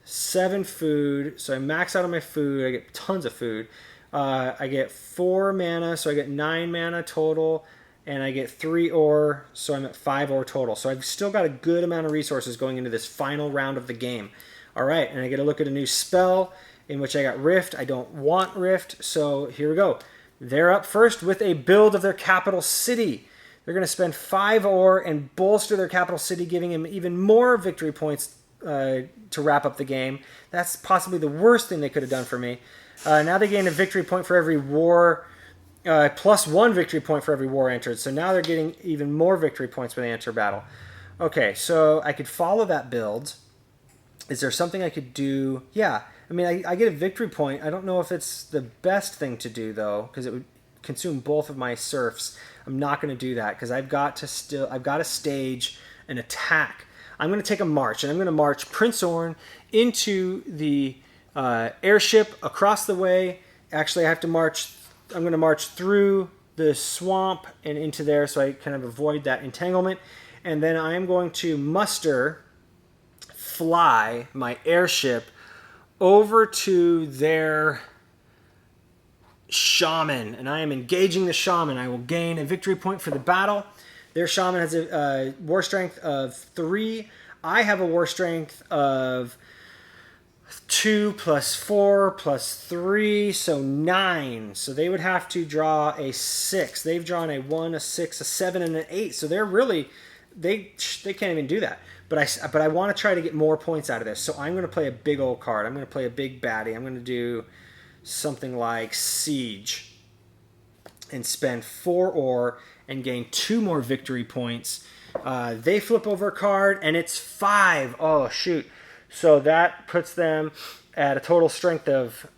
S1: 7 food. So I max out on my food. I get tons of food. I get 4 mana, so I get 9 mana total. And I get 3 ore, so I'm at 5 ore total. So I've still got a good amount of resources going into this final round of the game. All right, and I get to look at a new spell in which I got Rift. I don't want Rift, so here we go. They're up first with a build of their capital city. They're going to spend 5 ore and bolster their capital city, giving him even more victory points to wrap up the game. That's possibly the worst thing they could have done for me. Now they gain a victory point for every war, plus 1 victory point for every war entered. So now they're getting even more victory points when they enter battle. Okay, so I could follow that build. Is there something I could do? Yeah, I mean, I get a victory point. I don't know if it's the best thing to do, though, because it would consume both of my serfs. I'm not going to do that because I've got to stage an attack. I'm going to take a march, and I'm going to march Prince Orn into the airship across the way. Actually, I'm going to march through the swamp and into there so I kind of avoid that entanglement. And then I'm going to fly my airship over to their shaman, and I am engaging the shaman. I will gain a victory point for the battle. Their shaman has a war strength of 3. I have a war strength of 2 plus 4 plus 3, so 9. So they would have to draw a 6. They've drawn a 1, a 6, a 7, and an 8. So they're really, they can't even do that. But I want to try to get more points out of this. So I'm going to play a big old card. I'm going to play a big baddie. I'm going to do something like Siege and spend 4 ore and gain 2 more victory points. They flip over a card, and it's 5. Oh, shoot. So that puts them at a total strength of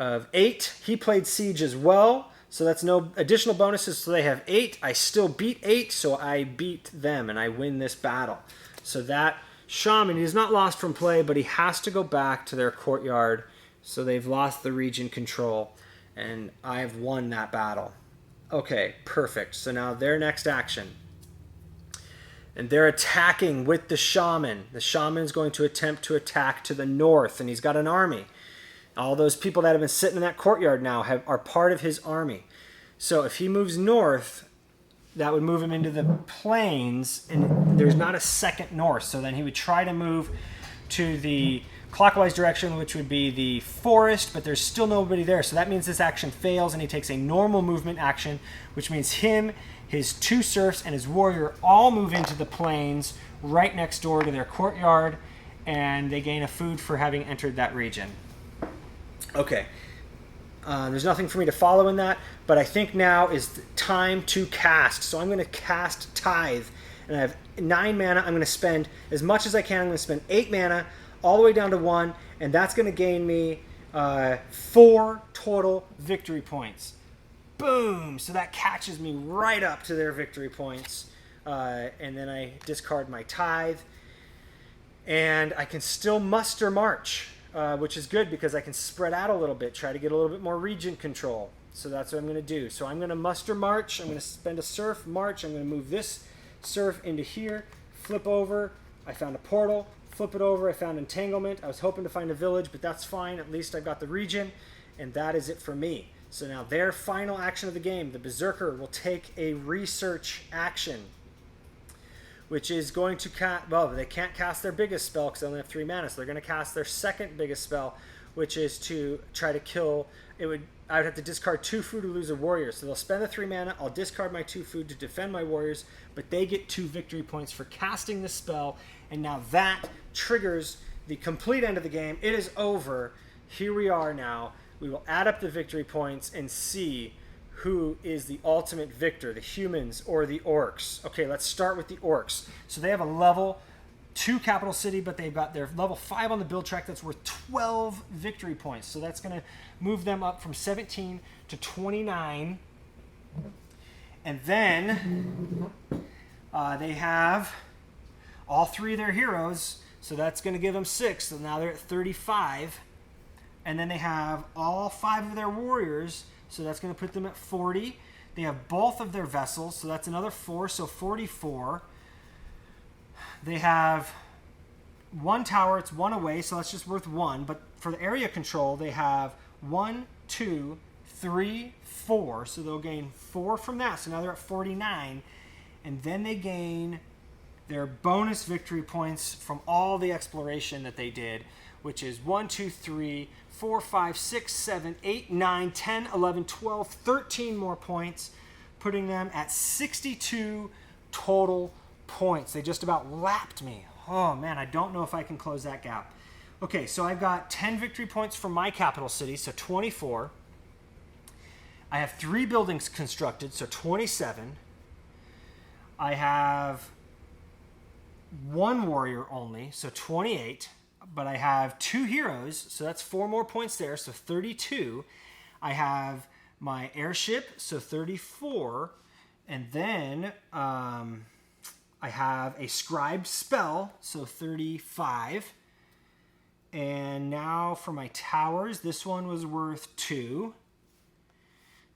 S1: 8. He played Siege as well. So that's no additional bonuses. So they have 8. I still beat 8, so I beat them, and I win this battle. So that shaman, he's not lost from play, but he has to go back to their courtyard. So they've lost the region control, and I've won that battle. Okay, perfect. So now their next action. And they're attacking with the shaman. The shaman is going to attempt to attack to the north, and he's got an army. All those people that have been sitting in that courtyard now are part of his army. So if he moves north, that would move him into the plains, and there's not a second north. So then he would try to move to the clockwise direction, which would be the forest, but there's still nobody there. So that means this action fails, and he takes a normal movement action, which means him, his 2 serfs, and his warrior all move into the plains right next door to their courtyard, and they gain a food for having entered that region. Okay, there's nothing for me to follow in that, but I think now is the time to cast. So I'm going to cast Tithe, and I have 9 mana. I'm going to spend as much as I can. I'm going to spend 8 mana all the way down to 1, and that's going to gain me 4 total victory points. Boom! So that catches me right up to their victory points, and then I discard my Tithe, and I can still muster March. Which is good because I can spread out a little bit, try to get a little bit more region control. So that's what I'm going to do. So I'm going to muster March. I'm going to spend a serf, March. I'm going to move this serf into here, flip over. I found a portal, flip it over. I found entanglement. I was hoping to find a village, but that's fine. At least I've got the region, and that is it for me. So now their final action of the game, the Berserker will take a research action, which is going to cast, well, they can't cast their biggest spell because they only have 3 mana, so they're going to cast their second biggest spell, which is to try to kill, I would have to discard 2 food to lose a warrior. So they'll spend the 3 mana, I'll discard my 2 food to defend my warriors, but they get 2 victory points for casting the spell, and now that triggers the complete end of the game. It is over. Here we are now. We will add up the victory points and see who is the ultimate victor, the humans or the orcs. Okay, let's start with the orcs. So they have a level 2 capital city, but they've got their level 5 on the build track that's worth 12 victory points. So that's going to move them up from 17 to 29. And then They have all 3 of their heroes, so that's going to give them 6. So now they're at 35. And then they have all 5 of their warriors, so that's going to put them at 40. They have both of their vessels, so that's another 4, so 44. They have 1 tower, it's 1 away, so that's just worth 1. But for the area control, they have 1, 2, 3, 4. So they'll gain 4 from that. So now they're at 49. And then they gain their bonus victory points from all the exploration that they did, which is 1, 2, 3, 4, 5, 6, 7, 8, 9, 10, 11, 12, 13 more points, putting them at 62 total points. They just about lapped me. Oh man, I don't know if I can close that gap. Okay, so I've got 10 victory points from my capital city, so 24. I have 3 buildings constructed, so 27. I have 1 warrior only, so 28. But I have 2 heroes, so that's 4 more points there, so 32. I have my airship, so 34. And then I have a scribe spell, so 35. And now for my towers, this one was worth 2.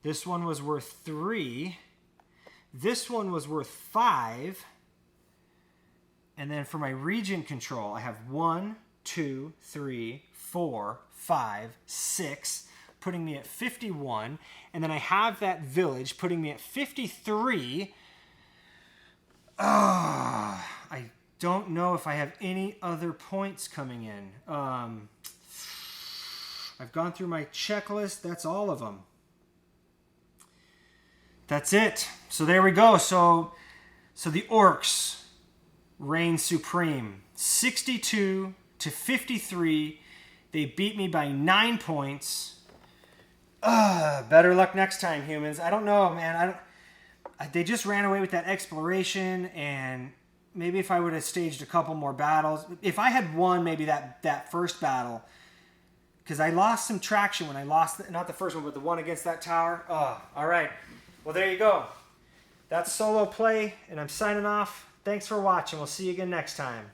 S1: This one was worth 3. This one was worth 5. And then for my region control, I have 1, 2, 3, 4, 5, 6, putting me at 51. And then I have that village putting me at 53. I don't know if I have any other points coming in. I've gone through my checklist. That's all of them. That's it. So there we go. So the Orcs reign supreme. 62 to 53. They beat me by 9 points. Better luck next time, humans. I don't know, man. They just ran away with that exploration, and maybe if I would have staged a couple more battles. If I had won maybe that first battle, because I lost some traction when I lost, not the first one, but the one against that tower. All right. Well, there you go. That's solo play, and I'm signing off. Thanks for watching. We'll see you again next time.